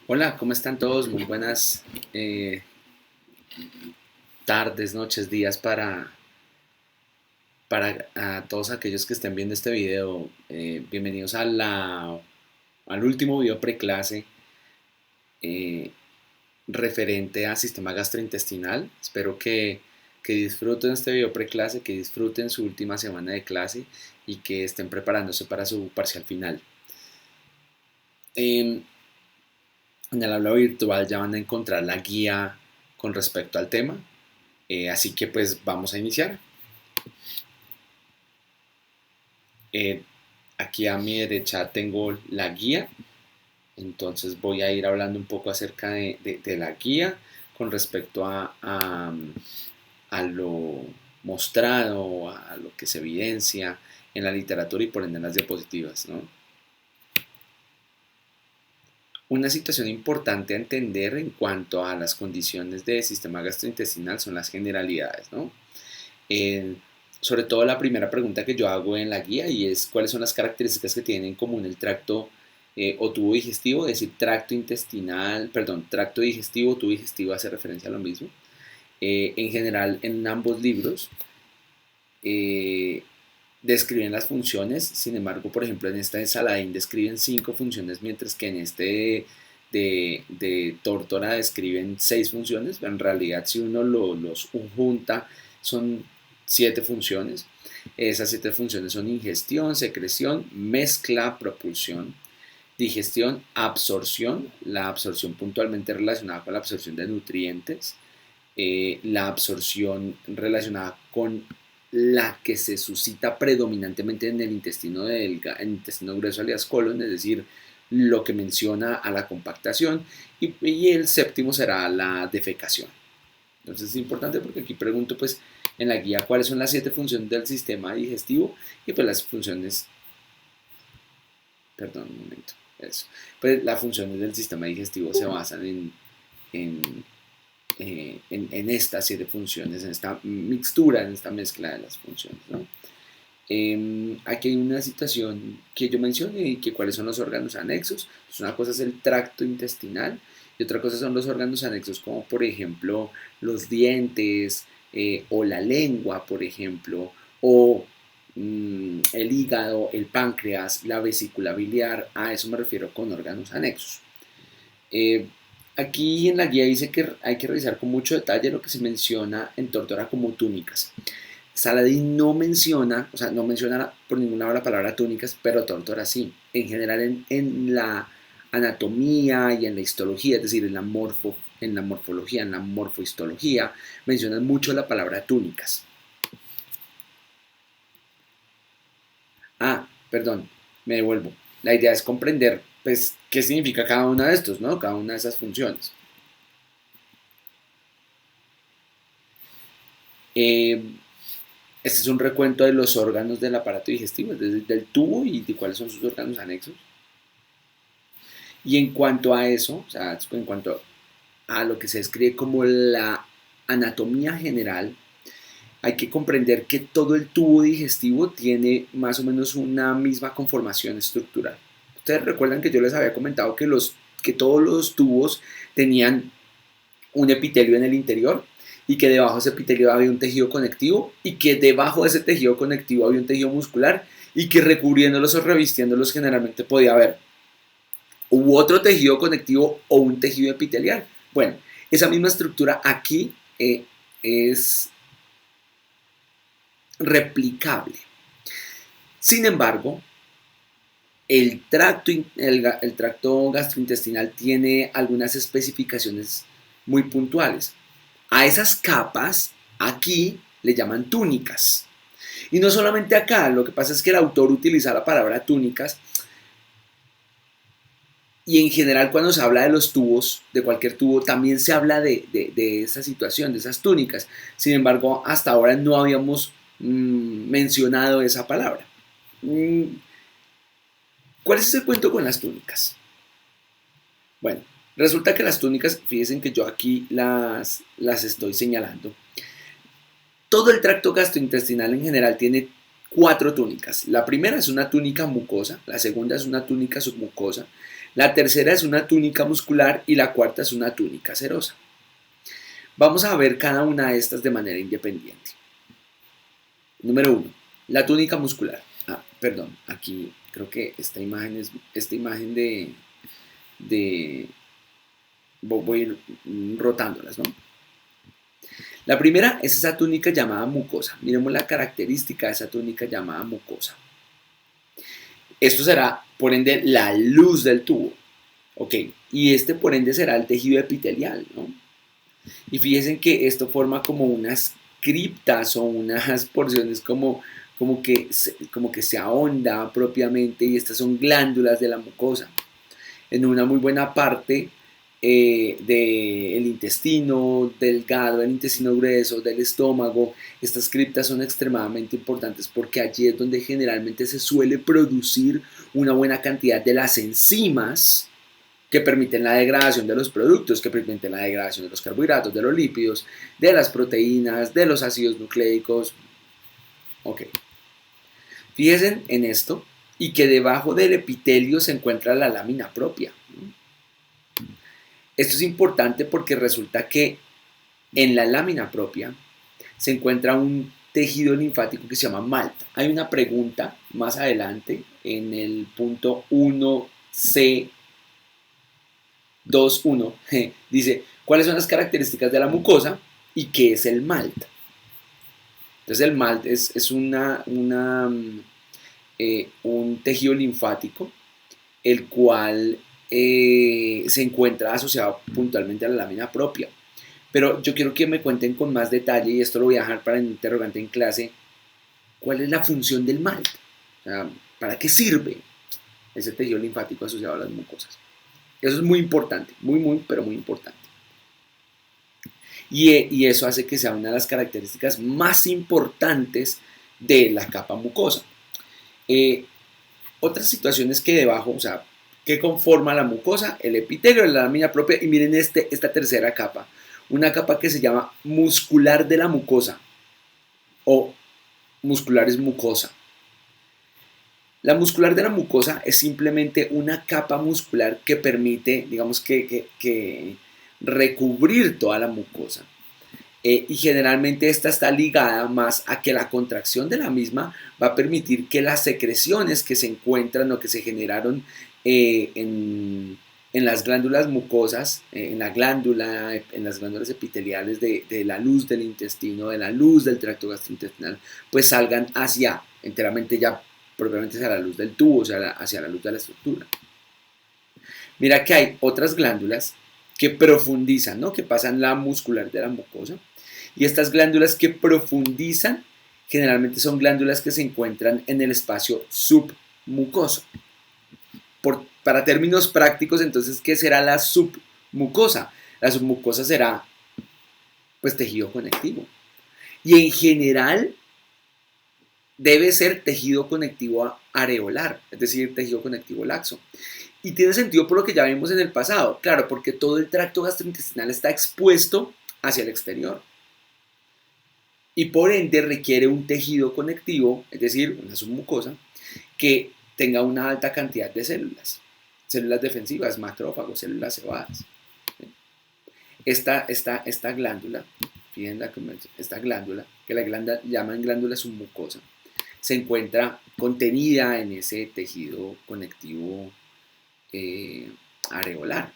Hola, ¿cómo están todos? Muy buenas tardes, noches, días para todos aquellos que estén viendo este video. Bienvenidos al último video preclase eh, referente a sistema gastrointestinal. Espero que disfruten este video preclase, que disfruten su última semana de clase y que estén preparándose para su parcial final. En el aula virtual ya van a encontrar la guía con respecto al tema. Así que pues vamos a iniciar. Eh, Aquí a mi derecha tengo la guía, entonces voy a ir hablando un poco acerca de la guía con respecto a lo mostrado, a lo que se evidencia en la literatura y por ende en las diapositivas, ¿no? Una situación importante a entender en cuanto a las condiciones del sistema gastrointestinal son las generalidades, ¿no? Eh, Sobre todo la primera pregunta que yo hago en la guía y es cuáles son las características que tiene en común el tracto o tubo digestivo, es decir, tracto intestinal, perdón, tracto digestivo, tubo digestivo hace referencia a lo mismo. En general, en ambos libros eh, describen las funciones, sin embargo, por ejemplo, en esta de Saladín describen 5 funciones, mientras que en este de Tórtora describen 6 funciones. En realidad, si uno los junta, son 7 funciones. Esas 7 funciones son ingestión, secreción, mezcla, propulsión, digestión, absorción, la absorción puntualmente relacionada con la absorción de nutrientes, la absorción relacionada con la que se suscita predominantemente en el intestino grueso alias colon, es decir, lo que menciona a la compactación, y el séptimo será la defecación. Entonces es importante porque aquí pregunto pues en la guía cuáles son las 7 funciones del sistema digestivo y pues las funciones, perdón un momento, eso, pues las funciones del sistema digestivo se basan en en estas 7 funciones, en esta mixtura, en esta mezcla de las funciones, ¿no? Aquí hay una situación que yo mencioné y que cuáles son los órganos anexos. Pues una cosa es el tracto intestinal y otra cosa son los órganos anexos como por ejemplo los dientes o la lengua, por ejemplo, o el hígado, el páncreas, la vesícula biliar. A eso me refiero con órganos anexos. Eh, Aquí en la guía dice que hay que revisar con mucho detalle lo que se menciona en Tórtora como túnicas. Saladín no menciona, o sea, no menciona por ninguna hora la palabra túnicas, pero Tórtora sí. En general en la anatomía y en la histología, es decir, en la morfología, en la morfohistología, mencionan mucho la palabra túnicas. Perdón, me devuelvo. La idea es comprender, pues, qué significa cada uno de estos, ¿no? Cada una de esas funciones. Eh, Este es un recuento de los órganos del aparato digestivo, es decir, del tubo y de cuáles son sus órganos anexos. Y en cuanto a eso, o sea, en cuanto a lo que se describe como la anatomía general, hay que comprender que todo el tubo digestivo tiene más o menos una misma conformación estructural. Ustedes recuerdan que yo les había comentado que todos los tubos tenían un epitelio en el interior y que debajo de ese epitelio había un tejido conectivo y que debajo de ese tejido conectivo había un tejido muscular y que recubriéndolos o revistiéndolos generalmente podía haber otro tejido conectivo o un tejido epitelial. Bueno, esa misma estructura aquí es replicable. Sin embargo, el tracto gastrointestinal tiene algunas especificaciones muy puntuales. A esas capas, aquí le llaman túnicas. Y no solamente acá, lo que pasa es que el autor utiliza la palabra túnicas y en general cuando se habla de los tubos, de cualquier tubo, también se habla de esa situación, de esas túnicas. Sin embargo, hasta ahora no habíamos mencionado esa palabra. Mm, ¿Cuál es ese cuento con las túnicas? Bueno, resulta que las túnicas, fíjense que yo aquí las estoy señalando. Todo el tracto gastrointestinal en general tiene 4 túnicas. La primera es una túnica mucosa, la segunda es una túnica submucosa, la tercera es una túnica muscular y la cuarta es una túnica serosa. Vamos a ver cada una de estas de manera independiente. Número 1, la túnica muscular. Perdón, aquí creo que esta imagen es de voy a ir rotándolas, ¿no? La primera es esa túnica llamada mucosa. Miremos la característica de esa túnica llamada mucosa. Esto será, por ende, la luz del tubo. Ok, y este, por ende, será el tejido epitelial, ¿no? Y fíjense que esto forma como unas criptas o unas porciones como que se ahonda propiamente, y estas son glándulas de la mucosa. En una muy buena parte del intestino delgado, del intestino grueso, del estómago, estas criptas son extremadamente importantes porque allí es donde generalmente se suele producir una buena cantidad de las enzimas que permiten la degradación de los productos, que permiten la degradación de los carbohidratos, de los lípidos, de las proteínas, de los ácidos nucleicos. Ok. Fíjense en esto, y que debajo del epitelio se encuentra la lámina propia. Esto es importante porque resulta que en la lámina propia se encuentra un tejido linfático que se llama MALT. Hay una pregunta más adelante en el punto 1C21. Dice, ¿cuáles son las características de la mucosa y qué es el MALT? Entonces el MALT es un tejido linfático el cual se encuentra asociado puntualmente a la lámina propia. Pero yo quiero que me cuenten con más detalle, y esto lo voy a dejar para el interrogante en clase, ¿cuál es la función del MALT? O sea, ¿para qué sirve ese tejido linfático asociado a las mucosas? Eso es muy importante, pero muy importante. Y eso hace que sea una de las características más importantes de la capa mucosa. Otras situaciones que debajo, o sea, ¿qué conforma la mucosa? El epitelio, la lámina propia, y miren esta tercera capa, una capa que se llama muscular de la mucosa, o muscular es mucosa. La muscular de la mucosa es simplemente una capa muscular que permite, digamos que recubrir toda la mucosa. Y generalmente esta está ligada más a que la contracción de la misma va a permitir que las secreciones que se encuentran o que se generaron en las glándulas mucosas, en las glándulas epiteliales de la luz del intestino, de la luz del tracto gastrointestinal, pues salgan hacia, enteramente ya propiamente hacia la luz del tubo, o sea, hacia la luz de la estructura. Mira que hay otras glándulas que profundizan, ¿no? Que pasan la muscular de la mucosa. Y estas glándulas que profundizan generalmente son glándulas que se encuentran en el espacio submucoso. Para términos prácticos, entonces, ¿qué será la submucosa? La submucosa será, pues, tejido conectivo. Y en general debe ser tejido conectivo areolar, es decir, tejido conectivo laxo. Y tiene sentido por lo que ya vimos en el pasado, claro, porque todo el tracto gastrointestinal está expuesto hacia el exterior. Y por ende requiere un tejido conectivo, es decir, una submucosa, que tenga una alta cantidad de células defensivas, macrófagos, células cebadas. Esta glándula, fíjense esta glándula, que la glándula llaman glándula submucosa, se encuentra contenida en ese tejido conectivo areolar.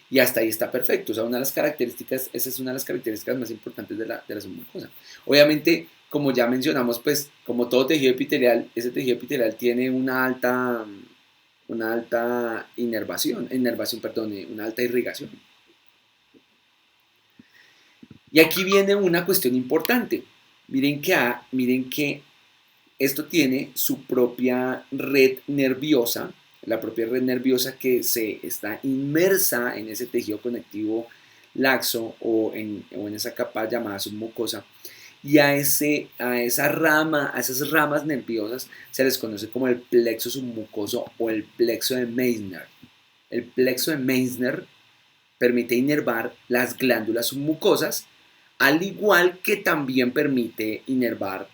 Y hasta ahí está perfecto. O sea, esa es una de las características más importantes de la submucosa. Obviamente, como ya mencionamos, pues, como todo tejido epitelial, ese tejido epitelial tiene una alta inervación, una alta irrigación. Y aquí viene una cuestión importante. Miren que esto tiene su propia red nerviosa, la propia red nerviosa que se está inmersa en ese tejido conectivo laxo o en esa capa llamada submucosa. Y a esas ramas nerviosas se les conoce como el plexo submucoso o el plexo de Meissner. El plexo de Meissner permite inervar las glándulas submucosas, al igual que también permite inervar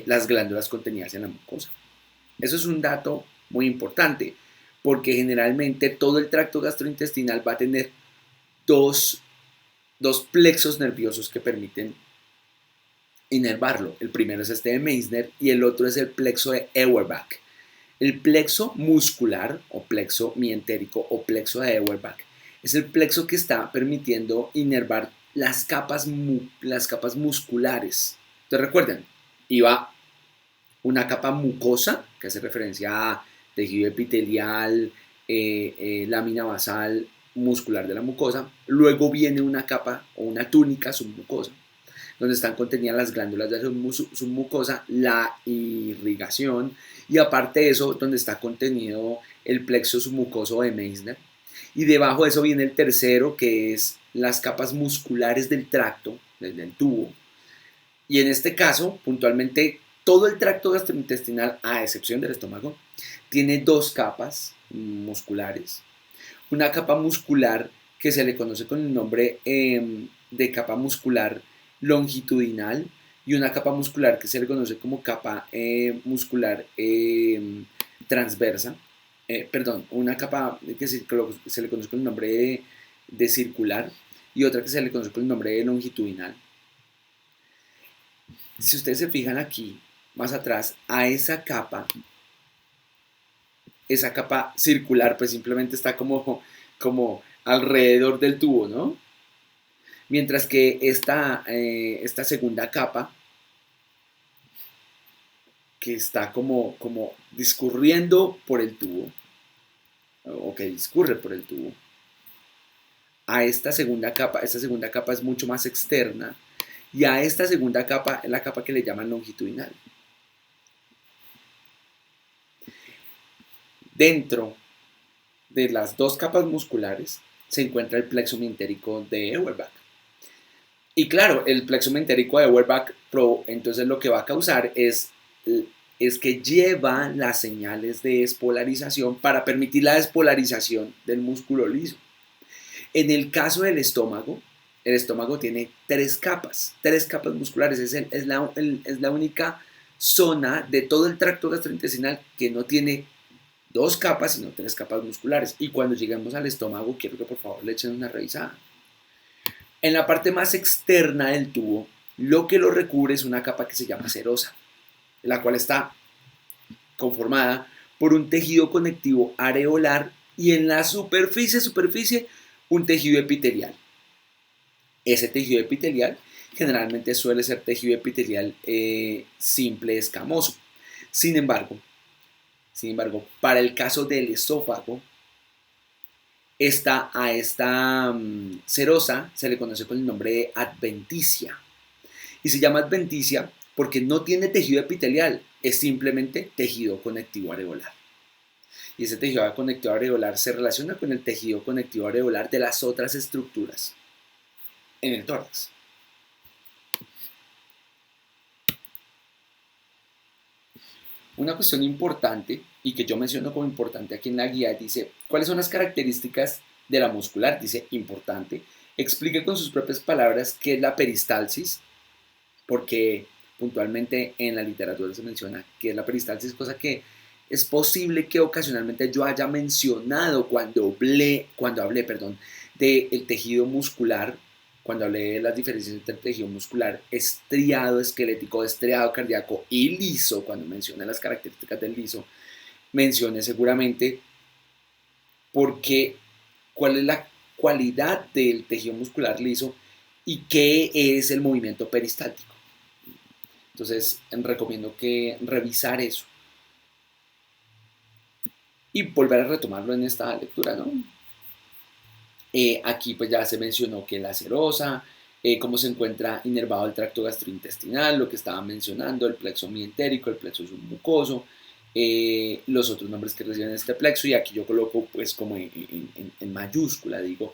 las glándulas contenidas en la mucosa. Eso es un dato muy importante, porque generalmente todo el tracto gastrointestinal va a tener dos plexos nerviosos que permiten inervarlo. El primero es este de Meissner y el otro es el plexo de Auerbach. El plexo muscular o plexo mientérico o plexo de Auerbach es el plexo que está permitiendo inervar las capas musculares. Entonces recuerden, iba una capa mucosa, que hace referencia a tejido epitelial, lámina basal muscular de la mucosa. Luego viene una capa o una túnica submucosa, donde están contenidas las glándulas de la submucosa, la irrigación, y aparte de eso, donde está contenido el plexo submucoso de Meissner. Y debajo de eso viene el tercero, que es las capas musculares del tracto, del tubo. Y en este caso, puntualmente, todo el tracto gastrointestinal, a excepción del estómago, tiene dos capas musculares. Una capa muscular que se le conoce con el nombre de capa muscular longitudinal y una capa muscular que se le conoce como capa muscular transversa. Una capa que se le conoce con el nombre de circular y otra que se le conoce con el nombre de longitudinal. Si ustedes se fijan aquí, más atrás, a esa capa circular, pues simplemente está como alrededor del tubo, ¿no? Mientras que esta segunda capa, que está como discurriendo por el tubo, o que discurre por el tubo, a esta segunda capa es mucho más externa, y a esta segunda capa es la capa que le llaman longitudinal. Dentro de las dos capas musculares se encuentra el plexo mientérico de Auerbach. Y claro, el plexo mientérico de Auerbach entonces lo que va a causar es que lleva las señales de despolarización para permitir la despolarización del músculo liso. En el caso del estómago, el estómago tiene tres capas musculares. Es la única zona de todo el tracto gastrointestinal que no tiene dos capas, sino tres capas musculares. Y cuando lleguemos al estómago, quiero que por favor le echen una revisada. En la parte más externa del tubo, lo que lo recubre es una capa que se llama serosa, la cual está conformada por un tejido conectivo areolar y en la superficie, un tejido epitelial. Ese tejido epitelial generalmente suele ser tejido epitelial simple, escamoso. Sin embargo, para el caso del esófago, a esta serosa se le conoce con el nombre de adventicia. Y se llama adventicia porque no tiene tejido epitelial, es simplemente tejido conectivo areolar. Y ese tejido conectivo areolar se relaciona con el tejido conectivo areolar de las otras estructuras en el tórax. Una cuestión importante y que yo menciono como importante aquí en la guía dice, ¿cuáles son las características de la muscular? Dice, importante, explique con sus propias palabras qué es la peristalsis, porque puntualmente en la literatura se menciona qué es la peristalsis, cosa que es posible que ocasionalmente yo haya mencionado cuando hablé del tejido muscular, cuando hablé de las diferencias entre el tejido muscular estriado esquelético, estriado cardíaco y liso, cuando mencioné las características del liso, mencioné seguramente cuál es la cualidad del tejido muscular liso y qué es el movimiento peristáltico. Entonces, recomiendo que revisar eso y volver a retomarlo en esta lectura, ¿no? Aquí pues ya se mencionó que la serosa, cómo se encuentra inervado el tracto gastrointestinal, lo que estaba mencionando, el plexo mientérico, el plexo submucoso, los otros nombres que reciben este plexo, y aquí yo coloco pues como en mayúscula, digo,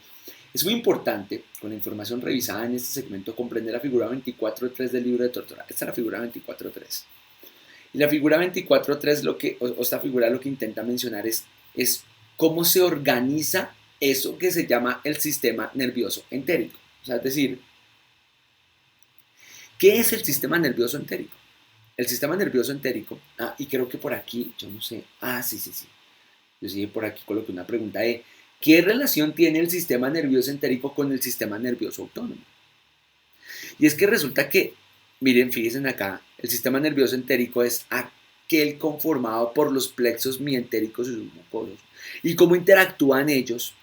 es muy importante, con la información revisada en este segmento, comprender la figura 24.3 del libro de Tortora. Esta es la figura 24.3. Y la figura 24.3, esta figura lo que intenta mencionar es cómo se organiza eso que se llama el sistema nervioso entérico. O sea, es decir, ¿qué es el sistema nervioso entérico? El sistema nervioso entérico, y creo que por aquí, yo no sé, sí. Yo sí por aquí coloqué una pregunta de ¿qué relación tiene el sistema nervioso entérico con el sistema nervioso autónomo? Y es que resulta que, miren, fíjense acá, el sistema nervioso entérico es aquel conformado por los plexos mientéricos y submucosos. Y cómo interactúan ellos.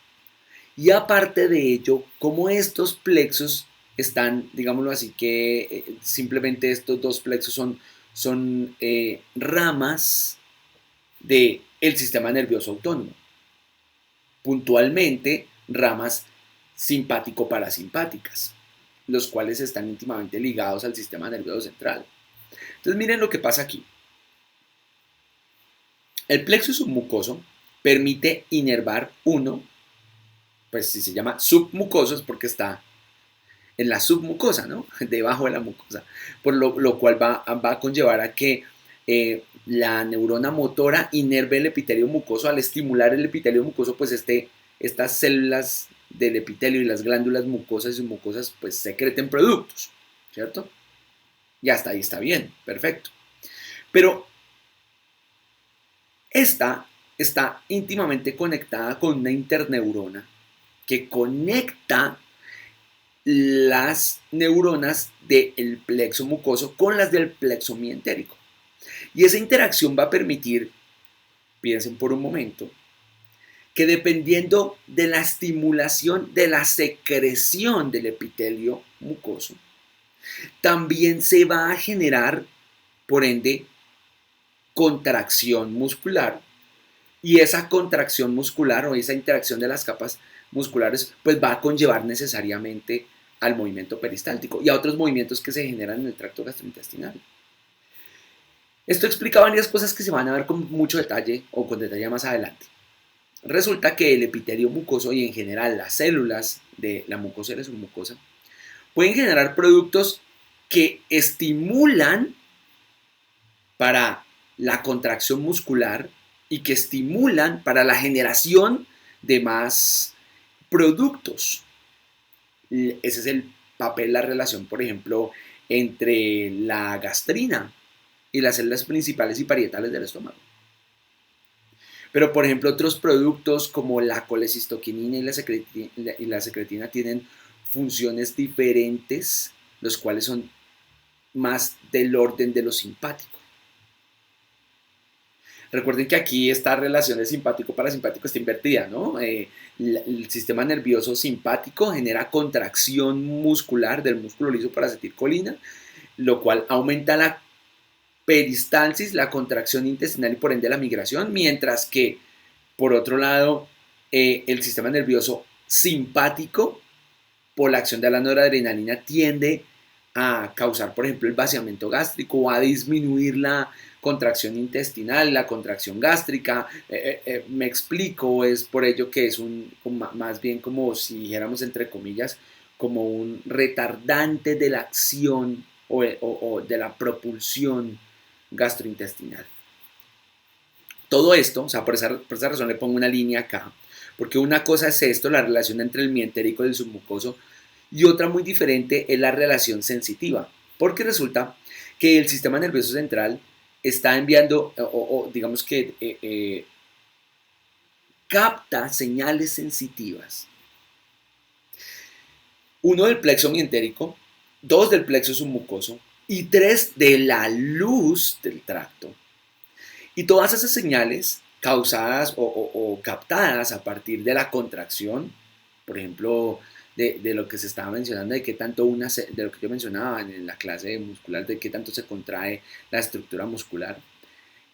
Y aparte de ello, cómo estos plexos están, digámoslo así, que simplemente estos dos plexos son ramas del sistema nervioso autónomo. Puntualmente, ramas simpático-parasimpáticas, los cuales están íntimamente ligados al sistema nervioso central. Entonces miren lo que pasa aquí. El plexo submucoso permite inervar uno, pues si se llama submucoso es porque está en la submucosa, ¿no? Debajo de la mucosa, por lo cual va a conllevar a que la neurona motora inerve el epitelio mucoso. Al estimular el epitelio mucoso, pues estas células del epitelio y las glándulas mucosas y submucosas pues secreten productos, ¿cierto? Y hasta ahí está bien, perfecto. Pero esta está íntimamente conectada con una interneurona que conecta las neuronas del plexo mucoso con las del plexo mientérico. Y esa interacción va a permitir, piensen por un momento, que dependiendo de la estimulación de la secreción del epitelio mucoso, también se va a generar, por ende, contracción muscular. Y esa contracción muscular o esa interacción de las capas musculares pues va a conllevar necesariamente al movimiento peristáltico y a otros movimientos que se generan en el tracto gastrointestinal. Esto explica varias cosas que se van a ver con mucho detalle o con detalle más adelante. Resulta que el epitelio mucoso y en general las células de la mucosa y la submucosa pueden generar productos que estimulan para la contracción muscular y que estimulan para la generación de más productos. Ese es el papel, la relación, por ejemplo, entre la gastrina y las células principales y parietales del estómago. Pero, por ejemplo, otros productos como la colecistoquinina y la secretina tienen funciones diferentes, los cuales son más del orden de lo simpático. Recuerden que aquí esta relación de simpático-parasimpático está invertida, ¿no? El sistema nervioso simpático genera contracción muscular del músculo liso para acetilcolina, lo cual aumenta la peristalsis, la contracción intestinal y por ende la migración, mientras que, por otro lado, el sistema nervioso simpático, por la acción de la noradrenalina, tiende a causar, por ejemplo, el vaciamiento gástrico o a disminuir la contracción intestinal, la contracción gástrica. Me explico, es por ello que es más bien como si dijéramos entre comillas, como un retardante de la acción o de la propulsión gastrointestinal. Todo esto, o sea, por esa razón le pongo una línea acá, porque una cosa es esto, la relación entre el mientérico y el submucoso, y otra muy diferente es la relación sensitiva, porque resulta que el sistema nervioso central está enviando, o digamos que capta señales sensitivas. Uno del plexo mientérico, dos del plexo submucoso y tres de la luz del tracto. Y todas esas señales causadas o captadas a partir de la contracción, por ejemplo, de lo que se estaba mencionando, de qué tanto de lo que yo mencionaba en la clase muscular, de qué tanto se contrae la estructura muscular,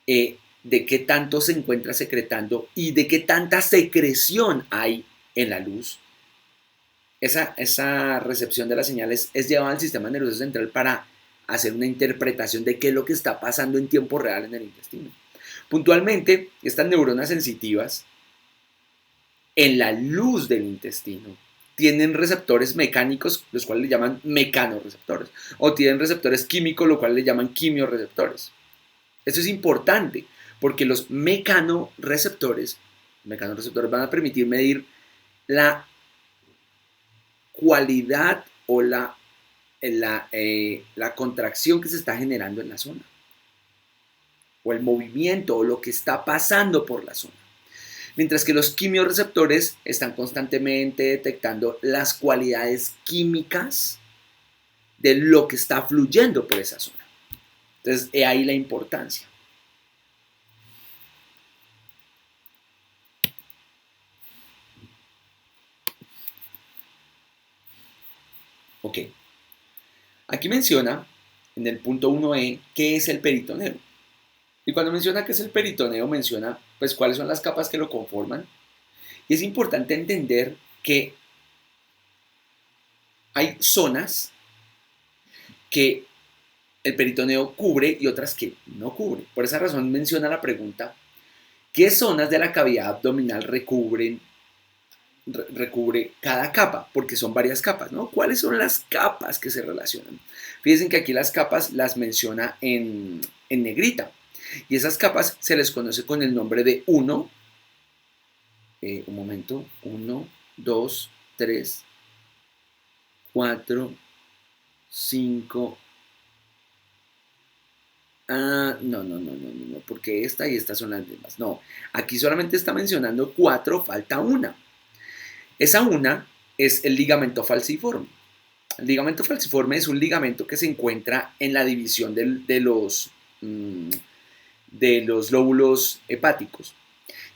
de qué tanto se encuentra secretando y de qué tanta secreción hay en la luz. Esa recepción de las señales es llevada al sistema nervioso central para hacer una interpretación de qué es lo que está pasando en tiempo real en el intestino. Puntualmente, estas neuronas sensitivas en la luz del intestino tienen receptores mecánicos, los cuales le llaman mecanoreceptores, o tienen receptores químicos, lo cual le llaman quimioreceptores. Eso es importante, porque los mecanoreceptores van a permitir medir la cualidad o la contracción que se está generando en la zona. o el movimiento o lo que está pasando por la zona. Mientras que los quimiorreceptores están constantemente detectando las cualidades químicas de lo que está fluyendo por esa zona. Entonces, he ahí la importancia. Ok. Aquí menciona, en el punto 1e, qué es el peritoneo. Y cuando menciona qué es el peritoneo, menciona pues cuáles son las capas que lo conforman. Y es importante entender que hay zonas que el peritoneo cubre y otras que no cubre. Por esa razón menciona la pregunta, ¿qué zonas de la cavidad abdominal recubre cada capa? Porque son varias capas, ¿no? ¿Cuáles son las capas que se relacionan? Fíjense que aquí las capas las menciona en negrita. Y esas capas se les conoce con el nombre de 1, un momento, 1, 2, 3, 4, 5. No, porque esta y esta son las mismas. No, aquí solamente está mencionando 4, falta una. Esa una es el ligamento falciforme. El ligamento falciforme es un ligamento que se encuentra en la división de los lóbulos hepáticos,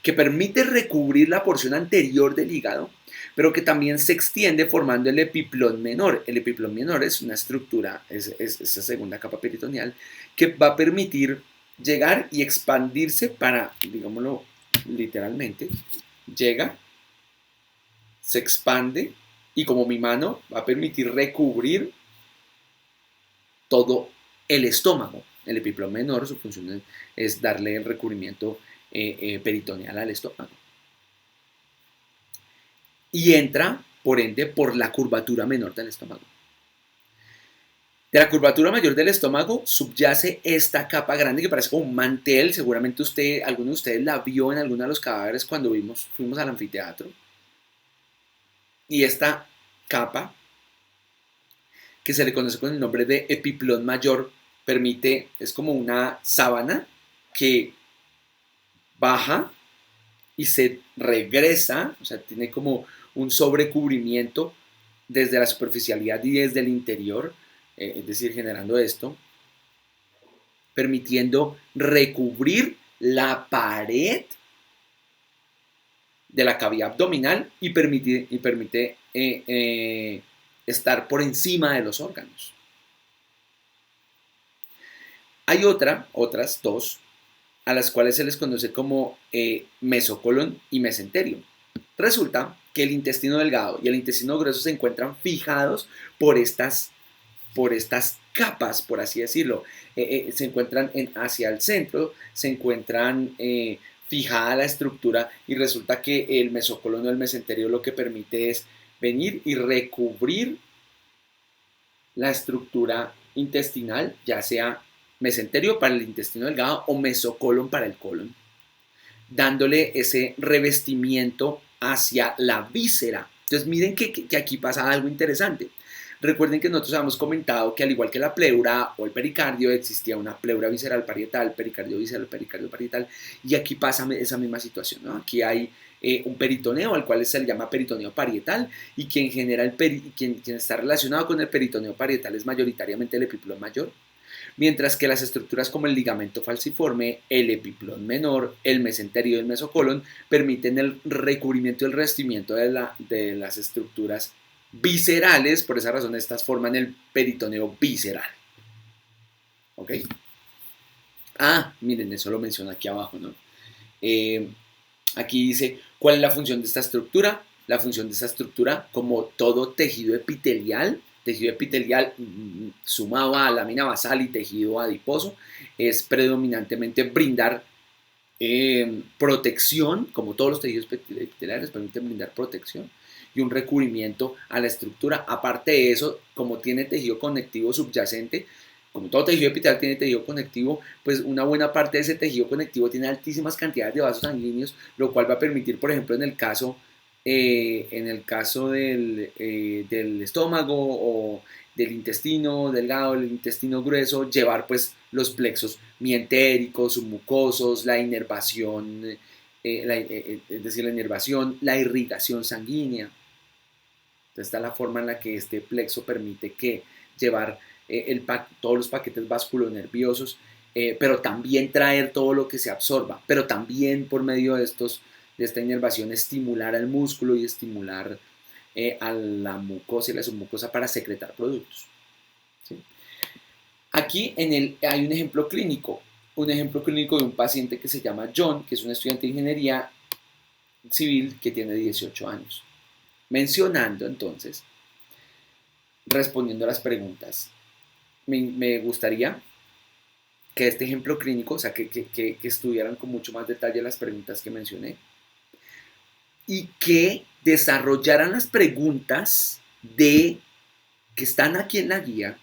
que permite recubrir la porción anterior del hígado, pero que también se extiende formando el epiplón menor. El epiplón menor es una estructura, es esa segunda capa peritoneal, que va a permitir llegar y expandirse para, digámoslo literalmente, llega, se expande y como mi mano va a permitir recubrir todo el estómago. El epiplón menor, su función es darle el recubrimiento peritoneal al estómago. Y entra, por ende, por la curvatura menor del estómago. De la curvatura mayor del estómago subyace esta capa grande que parece como un mantel. Seguramente alguno de ustedes la vio en alguno de los cadáveres cuando fuimos al anfiteatro. Y esta capa, que se le conoce con el nombre de epiplón mayor, es como una sábana que baja y se regresa, o sea, tiene como un sobrecubrimiento desde la superficialidad y desde el interior, es decir, generando esto, permitiendo recubrir la pared de la cavidad abdominal y permite estar por encima de los órganos. Hay otras dos, a las cuales se les conoce como mesocolon y mesenterio. Resulta que el intestino delgado y el intestino grueso se encuentran fijados por estas capas, por así decirlo. Se encuentran hacia el centro, se encuentran fijada la estructura y resulta que el mesocolon o el mesenterio lo que permite es venir y recubrir la estructura intestinal, ya sea mesenterio para el intestino delgado o mesocolon para el colon, dándole ese revestimiento hacia la víscera. Entonces miren que aquí pasa algo interesante. Recuerden que nosotros habíamos comentado que al igual que la pleura o el pericardio, existía una pleura visceral parietal, pericardio visceral, pericardio parietal, y aquí pasa esa misma situación, ¿no? Aquí hay un peritoneo, al cual se le llama peritoneo parietal, y quien genera quien está relacionado con el peritoneo parietal es mayoritariamente el epiplón mayor, mientras que las estructuras como el ligamento falciforme, el epiplón menor, el mesenterio y el mesocolon permiten el recubrimiento y el revestimiento de las estructuras viscerales. Por esa razón estas forman el peritoneo visceral. ¿Ok? Miren, eso lo menciona aquí abajo, ¿no? Aquí dice, ¿cuál es la función de esta estructura? La función de esta estructura, como todo tejido epitelial sumado a lámina basal y tejido adiposo, es predominantemente brindar protección, como todos los tejidos epiteliales permiten brindar protección y un recubrimiento a la estructura. Aparte de eso, como tiene tejido conectivo subyacente, como todo tejido epitelial tiene tejido conectivo, pues una buena parte de ese tejido conectivo tiene altísimas cantidades de vasos sanguíneos, lo cual va a permitir, por ejemplo, en el caso del estómago o del intestino delgado, del intestino grueso, llevar pues los plexos mientéricos, submucosos, la inervación, es decir, la inervación, la irrigación sanguínea. Entonces está la forma en la que este plexo permite que llevar todos los paquetes vasculonerviosos, pero también traer todo lo que se absorba, pero también por medio de esta inervación estimular al músculo y estimular a la mucosa y la submucosa para secretar productos. ¿Sí? Aquí hay un ejemplo clínico de un paciente que se llama John, que es un estudiante de ingeniería civil que tiene 18 años. Mencionando entonces, respondiendo a las preguntas, me gustaría que este ejemplo clínico, o sea, que estudiaran con mucho más detalle las preguntas que mencioné y que desarrollaran las preguntas que están aquí en la guía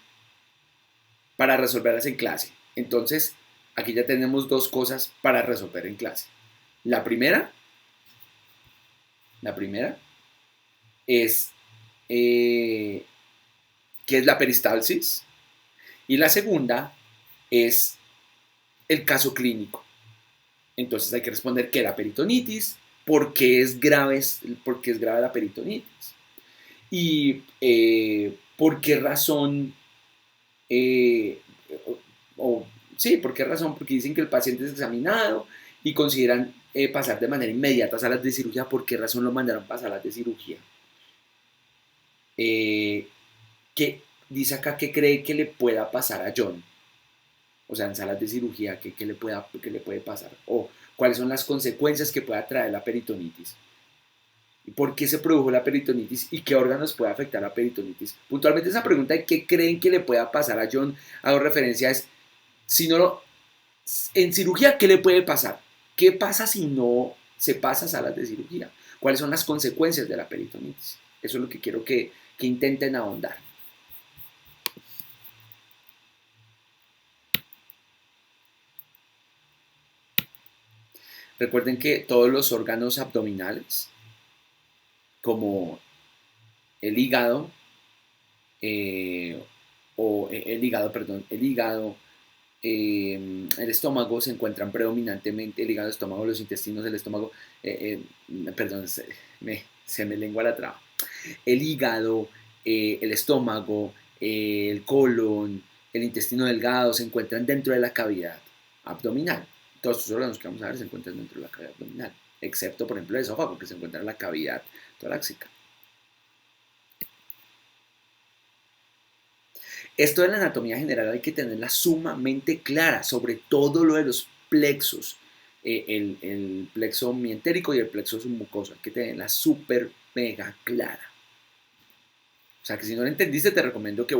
para resolverlas en clase. Entonces, aquí ya tenemos dos cosas para resolver en clase. La primera es qué es la peristalsis y la segunda es el caso clínico. Entonces hay que responder qué es la peritonitis, por qué es grave la peritonitis y por qué razón, por qué razón, porque dicen que el paciente es examinado y consideran pasar de manera inmediata a salas de cirugía, ¿por qué razón lo mandaron para salas de cirugía? ¿Qué dice acá que cree que le pueda pasar a John? O sea, en salas de cirugía, ¿qué le puede pasar? O cuáles son las consecuencias que pueda traer la peritonitis. ¿Y por qué se produjo la peritonitis? ¿Y qué órganos puede afectar la peritonitis? Puntualmente esa pregunta de qué creen que le pueda pasar a John, hago referencia es, si no en cirugía, ¿qué le puede pasar? ¿Qué pasa si no se pasa a salas de cirugía? ¿Cuáles son las consecuencias de la peritonitis? Eso es lo que quiero que intenten ahondar. Recuerden que todos los órganos abdominales, como el hígado, el estómago se encuentran predominantemente, el hígado, el estómago, los intestinos, el estómago, se me lengua la traba. El hígado, el estómago, el colon, el intestino delgado se encuentran dentro de la cavidad abdominal. Todos estos órganos que vamos a ver se encuentran dentro de la cavidad abdominal, excepto, por ejemplo, el esófago, que se encuentra en la cavidad torácica. Esto de la anatomía general hay que tenerla sumamente clara, sobre todo lo de los plexos, el plexo mientérico y el plexo submucoso, hay que tenerla súper mega clara. O sea que si no lo entendiste te recomiendo que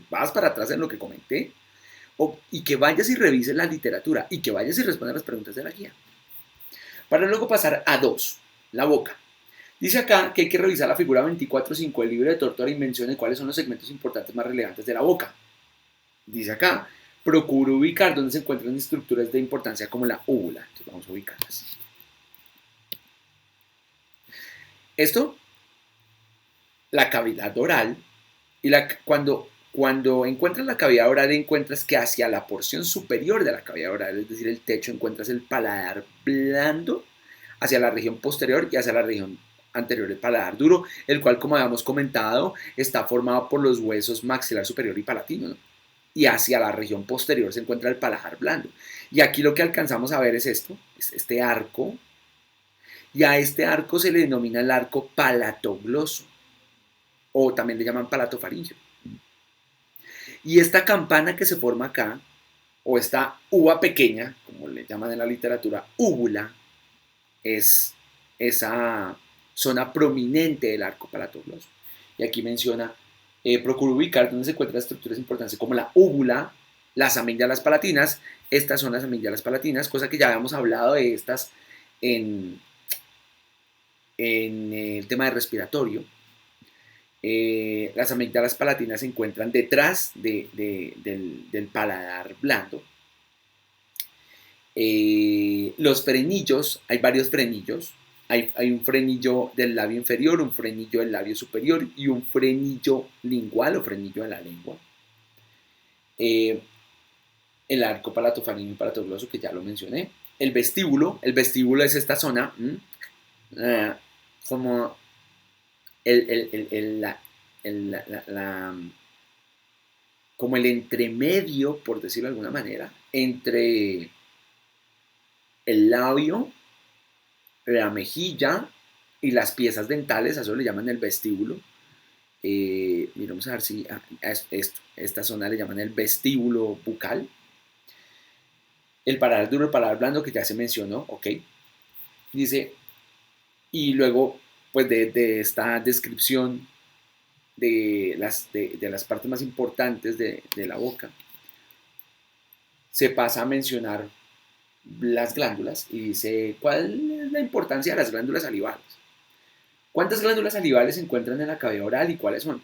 vas para atrás en lo que comenté y que vayas y revises la literatura y que vayas y respondas las preguntas de la guía. Para luego pasar a 2, la boca. Dice acá que hay que revisar la figura 24.5 del libro de Tortora y mencione cuáles son los segmentos importantes más relevantes de la boca. Dice acá, procura ubicar dónde se encuentran estructuras de importancia como la úvula. Entonces vamos a ubicarlas. Esto, la cavidad oral, y cuando encuentras la cavidad oral encuentras que hacia la porción superior de la cavidad oral, es decir, el techo, encuentras el paladar blando hacia la región posterior y hacia la región anterior el paladar duro, el cual, como habíamos comentado, está formado por los huesos maxilar superior y palatino, ¿no? Y hacia la región posterior se encuentra el paladar blando. Y aquí lo que alcanzamos a ver es este arco, y a este arco se le denomina el arco palatogloso, o también le llaman palatofaringeo. Y esta campana que se forma acá, o esta uva pequeña, como le llaman en la literatura, úvula, es esa zona prominente del arco palatogloso. Y aquí menciona, procura ubicar dónde se encuentran estructuras importantes como la úvula, las amígdalas palatinas. Estas son las amígdalas palatinas, cosa que ya habíamos hablado de estas en el tema de respiratorio. Las amígdalas palatinas se encuentran detrás del paladar blando. Los frenillos, hay varios frenillos. Hay un frenillo del labio inferior, un frenillo del labio superior y un frenillo lingual o frenillo de la lengua. el arco palatofaringeo y palatogloso, que ya lo mencioné. El vestíbulo es esta zona, como el, la, la, como el entremedio, por decirlo de alguna manera, entre el labio, la mejilla y las piezas dentales, a eso le llaman el vestíbulo. Miramos a ver si esta zona le llaman el vestíbulo bucal. El paladar duro, el paladar blando, que ya se mencionó, ok. Dice, y luego, pues de esta descripción de las partes más importantes de la boca, se pasa a mencionar las glándulas y dice, ¿cuál es la importancia de las glándulas salivales? ¿Cuántas glándulas salivales se encuentran en la cavidad oral y cuáles son?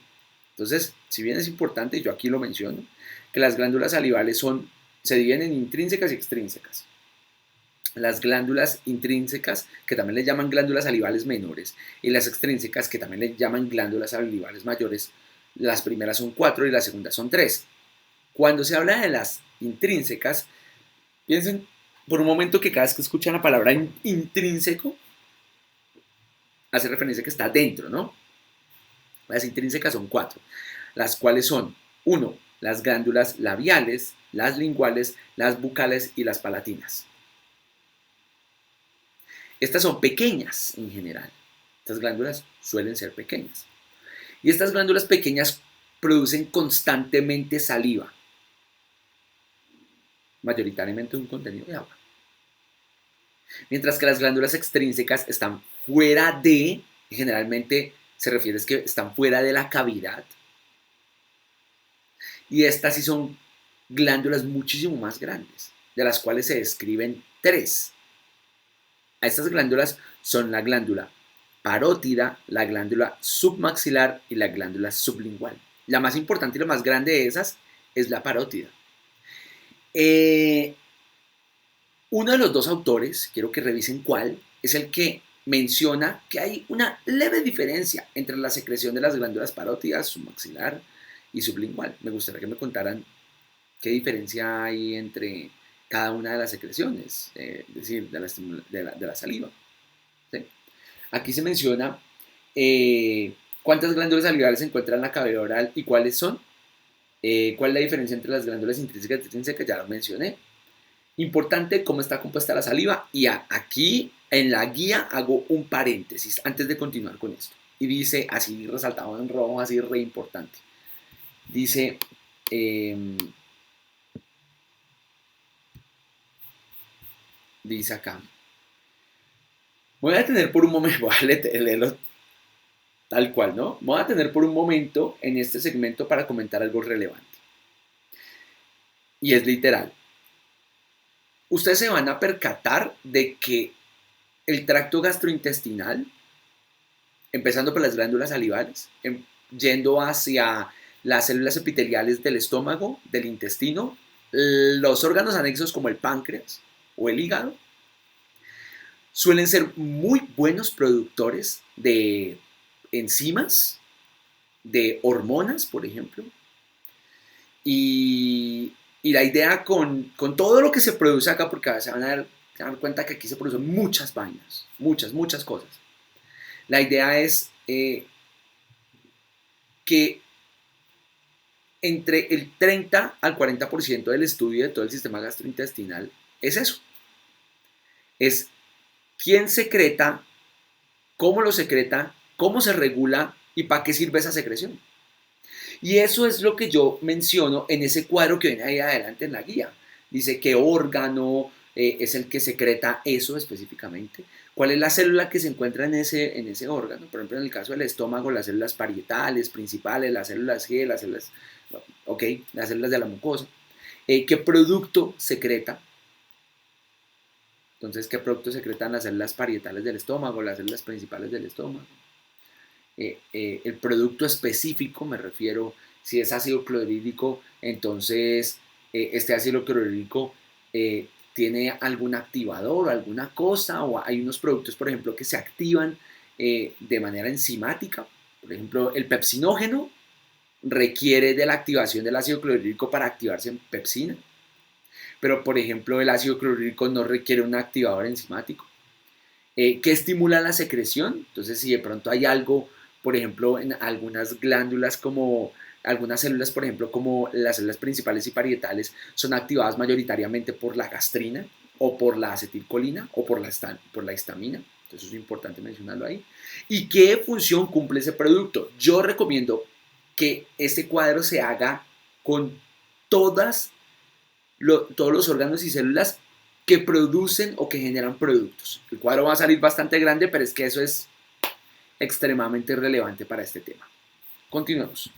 Entonces, si bien es importante, yo aquí lo menciono, que las glándulas salivales se dividen en intrínsecas y extrínsecas. Las glándulas intrínsecas, que también le llaman glándulas salivales menores, y las extrínsecas, que también le llaman glándulas salivales mayores, las primeras son 4 y las segundas son 3. Cuando se habla de las intrínsecas, piensen por un momento que cada vez que escuchan la palabra intrínseco, hace referencia a que está dentro, ¿no? Las intrínsecas son 4, las cuales son 1. Las glándulas labiales, las linguales, las bucales y las palatinas. Estas son pequeñas en general. Estas glándulas suelen ser pequeñas. Y estas glándulas pequeñas producen constantemente saliva, mayoritariamente un contenido de agua. Mientras que las glándulas extrínsecas están fuera de, generalmente se refiere a que están fuera de la cavidad. Y estas sí son glándulas muchísimo más grandes, de las cuales se describen 3. A estas glándulas son la glándula parótida, la glándula submaxilar y la glándula sublingual. La más importante y la más grande de esas es la parótida. Uno de los dos autores, quiero que revisen cuál, es el que menciona que hay una leve diferencia entre la secreción de las glándulas parótidas, submaxilar y sublingual. Me gustaría que me contaran qué diferencia hay entre cada una de las secreciones, es decir, de la saliva. ¿Sí? Aquí se menciona cuántas glándulas salivales se encuentran en la cavidad oral y cuáles son. ¿Cuál es la diferencia entre las glándulas intrínsecas y extrínsecas? Ya lo mencioné. Importante cómo está compuesta la saliva. Y aquí en la guía hago un paréntesis antes de continuar con esto. Y dice, así resaltado en rojo, así re importante. Dice, dice acá. Voy a detener por un momento, voy a leerlo tal cual, ¿no? Voy a detener por un momento en este segmento para comentar algo relevante. Y es literal. Ustedes se van a percatar de que el tracto gastrointestinal, empezando por las glándulas salivales, yendo hacia las células epiteliales del estómago, del intestino, los órganos anexos como el páncreas o el hígado, suelen ser muy buenos productores de enzimas, de hormonas, por ejemplo. Y la idea con todo lo que se produce acá, porque se van a dar cuenta que aquí se producen muchas vainas, muchas cosas. La idea es que entre el 30 al 40% del estudio de todo el sistema gastrointestinal es eso. Es quién secreta, cómo lo secreta, cómo se regula y para qué sirve esa secreción. Y eso es lo que yo menciono en ese cuadro que viene ahí adelante en la guía. Dice qué órgano es el que secreta eso específicamente, cuál es la célula que se encuentra en ese órgano. Por ejemplo, en el caso del estómago, las células parietales, principales, las células G, las células, las células de la mucosa. ¿Qué producto secreta? Entonces, ¿qué producto secretan las células parietales del estómago, las células principales del estómago? El producto específico, me refiero, si es ácido clorhídrico, entonces este ácido clorhídrico tiene algún activador o alguna cosa, o hay unos productos, por ejemplo, que se activan de manera enzimática. Por ejemplo, el pepsinógeno requiere de la activación del ácido clorhídrico para activarse en pepsina. pero por ejemplo el ácido clorhídrico no requiere un activador enzimático. ¿Qué estimula la secreción? Entonces, si de pronto hay algo, por ejemplo, en algunas glándulas como algunas células, por ejemplo, como las células principales y parietales, son activadas mayoritariamente por la gastrina o por la acetilcolina o por la histamina. Entonces, es importante mencionarlo ahí. ¿Y qué función cumple ese producto? Yo recomiendo que este cuadro se haga con todos los órganos y células que producen o que generan productos. El cuadro va a salir bastante grande, pero es que eso es extremadamente relevante para este tema. Continuemos.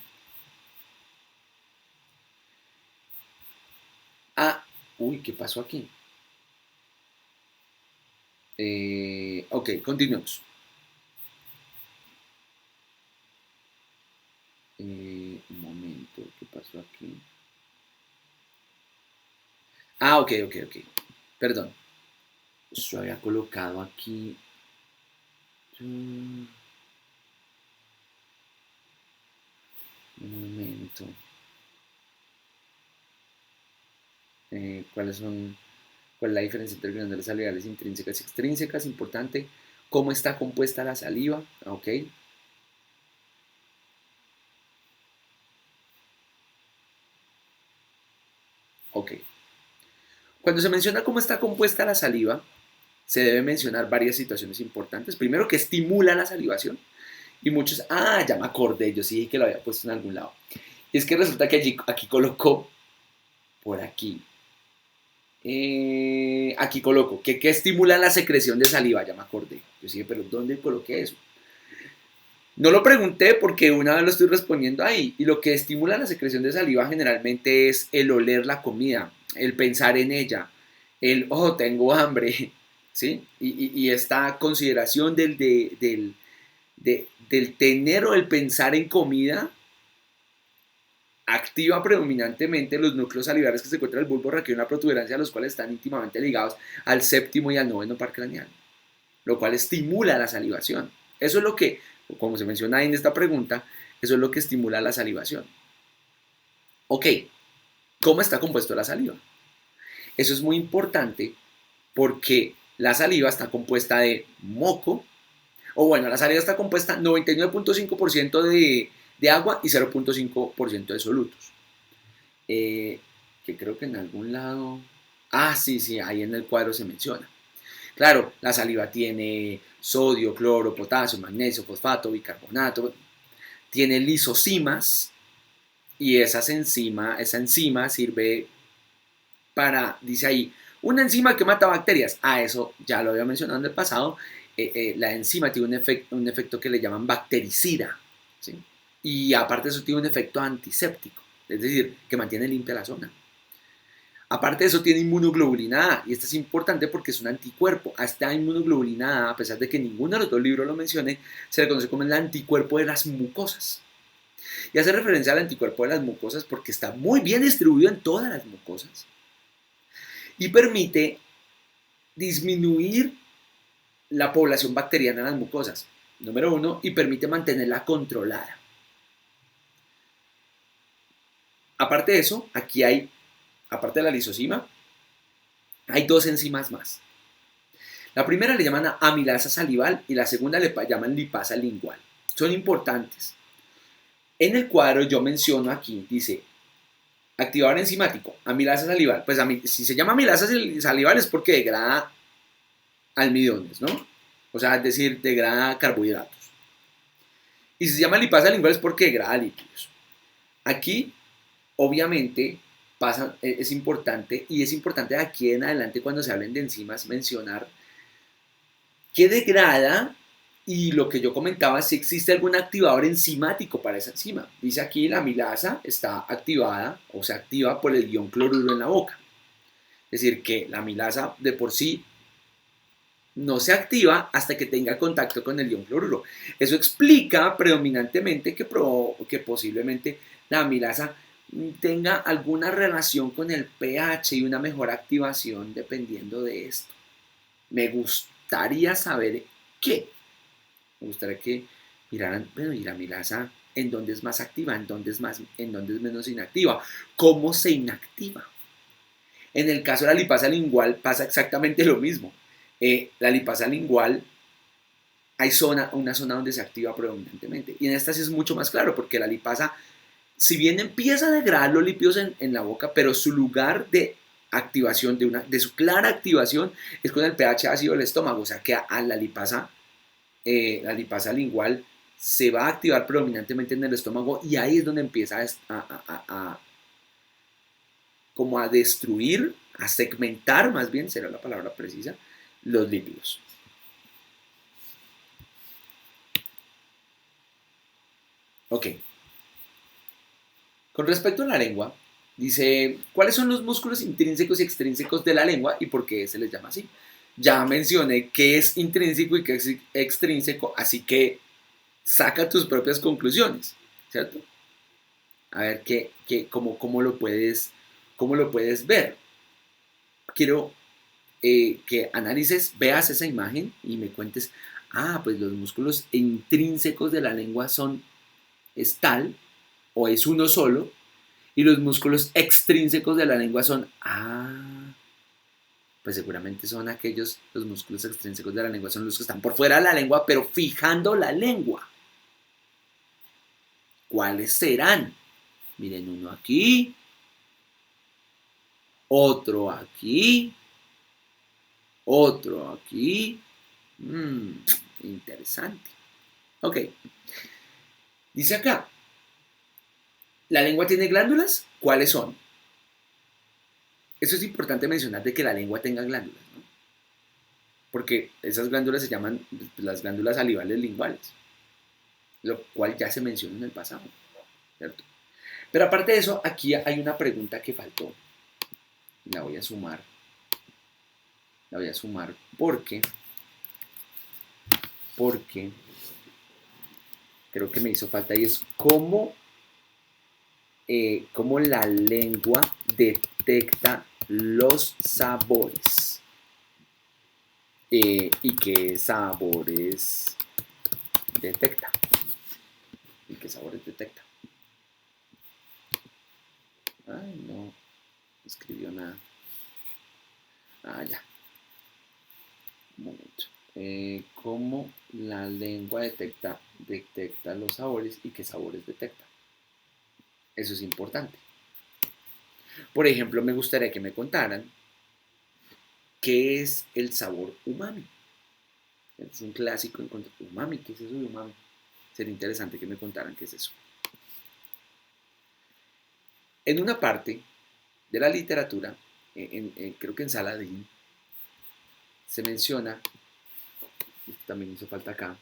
Ah, uy, ¿qué pasó aquí? Ok, continuemos. Un momento, ¿qué pasó aquí? Ah, ok. Perdón. Yo había colocado aquí. Un momento. ¿Cuáles son? ¿Cuál es la diferencia entre glándulas salivales intrínsecas y extrínsecas? Importante. ¿Cómo está compuesta la saliva? Ok. Ok. Cuando se menciona cómo está compuesta la saliva, se debe mencionar varias situaciones importantes. Primero, que estimula la salivación. Y muchos, ya me acordé, yo sí dije que lo había puesto en algún lado. Y es que resulta que aquí colocó, por aquí, aquí coloco, que estimula la secreción de saliva, ya me acordé. Yo sí dije, pero ¿dónde coloqué eso? No lo pregunté porque una vez lo estoy respondiendo ahí. Y lo que estimula la secreción de saliva generalmente es el oler la comida, el pensar en ella, tengo hambre, ¿sí? Y esta consideración del tener o el pensar en comida activa predominantemente los núcleos salivares que se encuentran en el bulbo raquídeo y la protuberancia, los cuales están íntimamente ligados al séptimo y al noveno par craneal, lo cual estimula la salivación. Eso es lo que, como se menciona ahí en esta pregunta, eso es lo que estimula la salivación. Ok, ¿cómo está compuesto la saliva? Eso es muy importante porque la saliva está compuesta de moco, o bueno, la saliva está compuesta 99.5% de agua y 0.5% de solutos. Que creo que en algún lado... sí, ahí en el cuadro se menciona. Claro, la saliva tiene sodio, cloro, potasio, magnesio, fosfato, bicarbonato, tiene lisocimas y esa enzima sirve para, dice ahí, una enzima que mata bacterias. Eso ya lo había mencionado en el pasado. La enzima tiene un efecto que le llaman bactericida, ¿sí? Y aparte de eso tiene un efecto antiséptico, es decir, que mantiene limpia la zona. Aparte de eso tiene inmunoglobulina A, y esto es importante porque es un anticuerpo. A esta inmunoglobulina A, a pesar de que ninguno de los dos libros lo mencione, se le conoce como el anticuerpo de las mucosas. Y hace referencia al anticuerpo de las mucosas porque está muy bien distribuido en todas las mucosas y permite disminuir la población bacteriana en las mucosas, número uno, y permite mantenerla controlada. Aparte de eso, aquí hay, aparte de la lisocima, hay dos enzimas más. La primera le llaman amilasa salival y la segunda le llaman lipasa lingual. Son importantes. En el cuadro yo menciono aquí, dice, activador enzimático, amilasa salival. Pues si se llama amilasa salival es porque degrada almidones, ¿no? O sea, es decir, degrada carbohidratos. Y si se llama lipasa lingual es porque degrada lípidos. Aquí, obviamente, es importante, y es importante aquí en adelante cuando se hablen de enzimas mencionar que degrada y lo que yo comentaba, si existe algún activador enzimático para esa enzima. Dice aquí la amilasa está activada o se activa por el ion cloruro en la boca. Es decir, que la amilasa de por sí no se activa hasta que tenga contacto con el ion cloruro. Eso explica predominantemente que posiblemente la amilasa tenga alguna relación con el pH y una mejor activación dependiendo de esto. Me gustaría saber qué. Me gustaría que miraran, bueno, y la amilasa, ¿en dónde es más activa? ¿En dónde es menos inactiva? ¿Cómo se inactiva? En el caso de la lipasa lingual pasa exactamente lo mismo. La lipasa lingual hay una zona donde se activa predominantemente. Y en esta sí es mucho más claro, porque la lipasa, si bien empieza a degradar los lípidos en la boca, pero su lugar de activación, de su clara activación, es con el pH ácido del estómago. O sea que a la lipasa lingual se va a activar predominantemente en el estómago y ahí es donde empieza como a destruir, a segmentar, más bien será la palabra precisa, los lípidos. Ok. Con respecto a la lengua, dice, ¿cuáles son los músculos intrínsecos y extrínsecos de la lengua y por qué se les llama así? Ya mencioné qué es intrínseco y qué es extrínseco, así que saca tus propias conclusiones, ¿cierto? A ver cómo lo puedes ver. Quiero que analices, veas esa imagen y me cuentes, pues los músculos intrínsecos de la lengua es tal o es uno solo, y los músculos extrínsecos de la lengua pues seguramente son los músculos extrínsecos de la lengua son los que están por fuera de la lengua, pero fijando la lengua. ¿Cuáles serán? Miren, uno aquí, otro aquí, otro aquí. Interesante. Ok, dice acá, ¿la lengua tiene glándulas? ¿Cuáles son? Eso es importante mencionar de que la lengua tenga glándulas, ¿no? Porque esas glándulas se llaman las glándulas salivales linguales, lo cual ya se mencionó en el pasado, ¿cierto? Pero aparte de eso, aquí hay una pregunta que faltó. La voy a sumar. La voy a sumar porque creo que me hizo falta y es cómo la lengua detecta los sabores. Y qué sabores detecta. ¿Y qué sabores detecta? Ay, no escribió nada. Ya. Un momento. ¿Cómo la lengua detecta los sabores y qué sabores detecta? Eso es importante. Por ejemplo, me gustaría que me contaran qué es el sabor umami. Es un clásico encontrar umami. ¿Qué es eso de umami? Sería interesante que me contaran qué es eso. En una parte de la literatura, creo que en Saladín, se menciona, también hizo falta acá,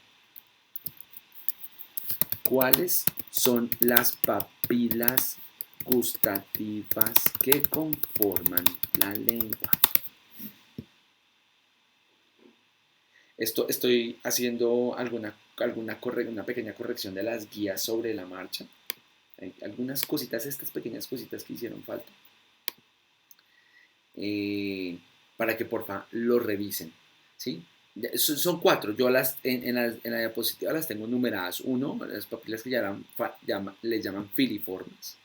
cuáles son las papilas gustativas que conforman la lengua. Estoy haciendo una pequeña corrección de las guías sobre la marcha. Hay algunas cositas, estas pequeñas cositas que hicieron falta. Para que porfa lo revisen. ¿Sí? Son cuatro. Yo en la diapositiva las tengo numeradas. Uno, las papilas que les llaman filiformes.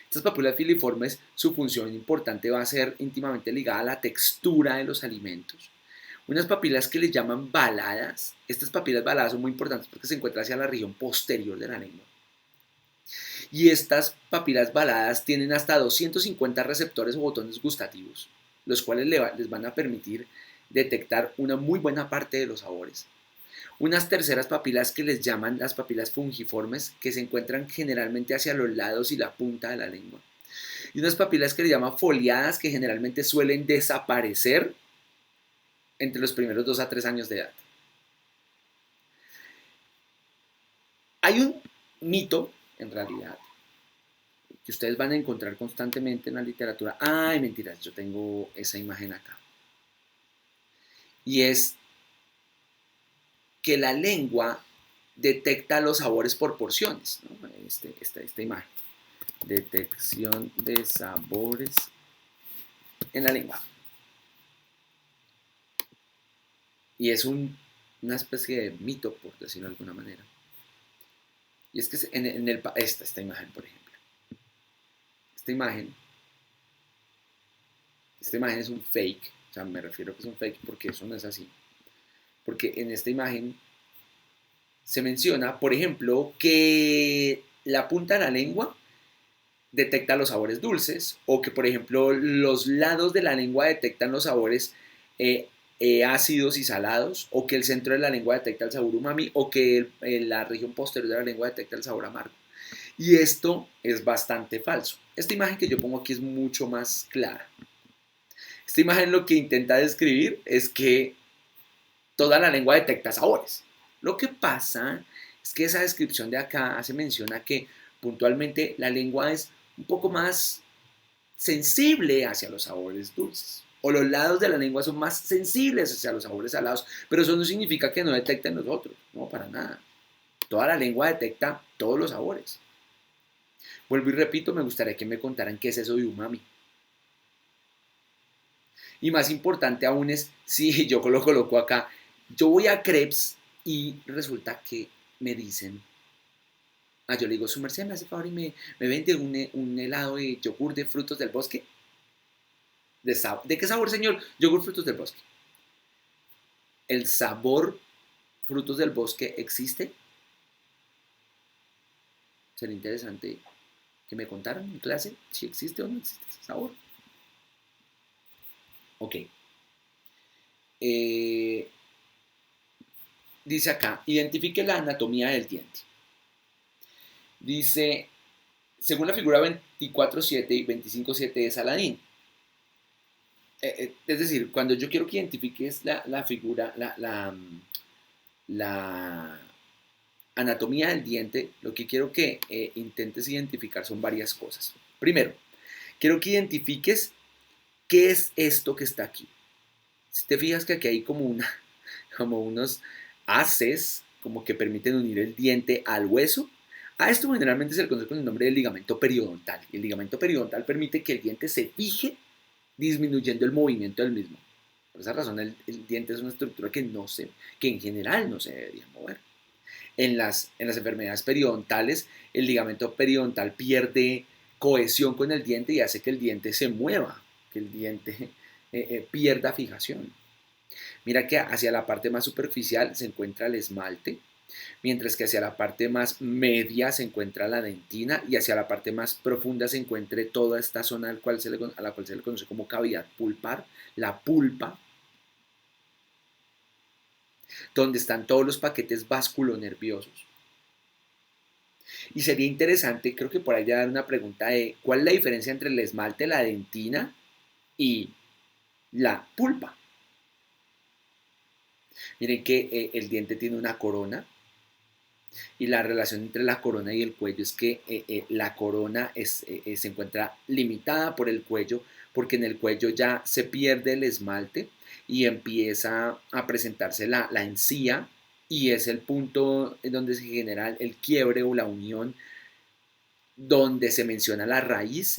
Estas papilas filiformes, su función importante va a ser íntimamente ligada a la textura de los alimentos. Unas papilas que les llaman baladas. Estas papilas baladas son muy importantes porque se encuentran hacia la región posterior de la lengua. Y estas papilas baladas tienen hasta 250 receptores o botones gustativos, los cuales les van a permitir detectar una muy buena parte de los sabores. Unas terceras papilas que les llaman las papilas fungiformes, que se encuentran generalmente hacia los lados y la punta de la lengua. Y unas papilas que les llaman foliadas, que generalmente suelen desaparecer entre los primeros 2 a 3 años de edad. Hay un mito, en realidad, que ustedes van a encontrar constantemente en la literatura. Ay, mentiras, yo tengo esa imagen acá. Y es que la lengua detecta los sabores por porciones, ¿no? Esta imagen. Detección de sabores en la lengua. Y es una especie de mito, por decirlo de alguna manera. Y es que esta imagen, por ejemplo. Esta imagen esta imagen es un fake, o sea, me refiero a que es un fake porque eso no es así. Porque en esta imagen se menciona, por ejemplo, que la punta de la lengua detecta los sabores dulces, o que, por ejemplo, los lados de la lengua detectan los sabores eh, ácidos y salados, o que el centro de la lengua detecta el sabor umami, o que la región posterior de la lengua detecta el sabor amargo. Y esto es bastante falso. Esta imagen que yo pongo aquí es mucho más clara. Esta imagen lo que intenta describir es que toda la lengua detecta sabores. Lo que pasa es que esa descripción de acá hace mención a que puntualmente la lengua es un poco más sensible hacia los sabores dulces. O los lados de la lengua son más sensibles hacia los sabores salados, pero eso no significa que no detecten los otros, no, para nada. Toda la lengua detecta todos los sabores. Vuelvo y repito, me gustaría que me contaran qué es eso de umami. Y más importante aún es, si yo lo coloco acá, yo voy a crepes y resulta que me dicen, yo le digo, su merced me hace favor y me vende un helado de yogur de frutos del bosque. ¿De qué sabor, señor? Yogur frutos del bosque. ¿El sabor frutos del bosque existe? Sería interesante que me contaran en clase si existe o no existe ese sabor. Ok. Eh, Dice acá, identifique la anatomía del diente. Dice, según la figura 24.7 y 25.7 de Saladín. Es decir, cuando yo quiero que identifiques la figura, la anatomía del diente, lo que quiero que intentes identificar son varias cosas. Primero, quiero que identifiques qué es esto que está aquí. Si te fijas que aquí hay como unos haces como que permiten unir el diente al hueso, a esto generalmente se le conoce con el nombre de ligamento periodontal. El ligamento periodontal permite que el diente se fije disminuyendo el movimiento del mismo. Por esa razón el diente es una estructura que en general no se debería mover. En las enfermedades periodontales, el ligamento periodontal pierde cohesión con el diente y hace que el diente se mueva, que el diente pierda fijación. Mira que hacia la parte más superficial se encuentra el esmalte, mientras que hacia la parte más media se encuentra la dentina y hacia la parte más profunda se encuentra toda esta zona a la cual se le conoce como cavidad pulpar, la pulpa, donde están todos los paquetes vasculonerviosos. Y sería interesante, creo que por ahí dar una pregunta de cuál es la diferencia entre el esmalte, la dentina y la pulpa. Miren que el diente tiene una corona y la relación entre la corona y el cuello es que la corona se encuentra limitada por el cuello porque en el cuello ya se pierde el esmalte y empieza a presentarse la encía y es el punto en donde se genera el quiebre o la unión donde se menciona la raíz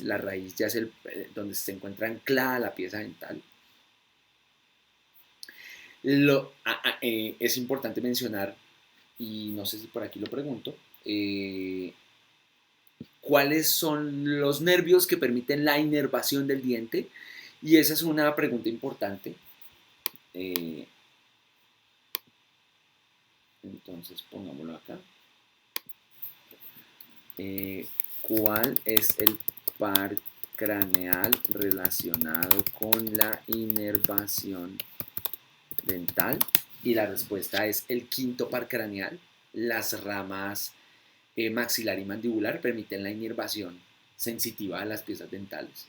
ya es donde se encuentra anclada la pieza dental. Es importante mencionar, y no sé si por aquí lo pregunto, cuáles son los nervios que permiten la inervación del diente, y esa es una pregunta importante. Eh, entonces pongámoslo acá. ¿Cuál es el par craneal relacionado con la inervación dental? Y la respuesta es el quinto par craneal. Las ramas maxilar y mandibular permiten la inervación sensitiva de las piezas dentales.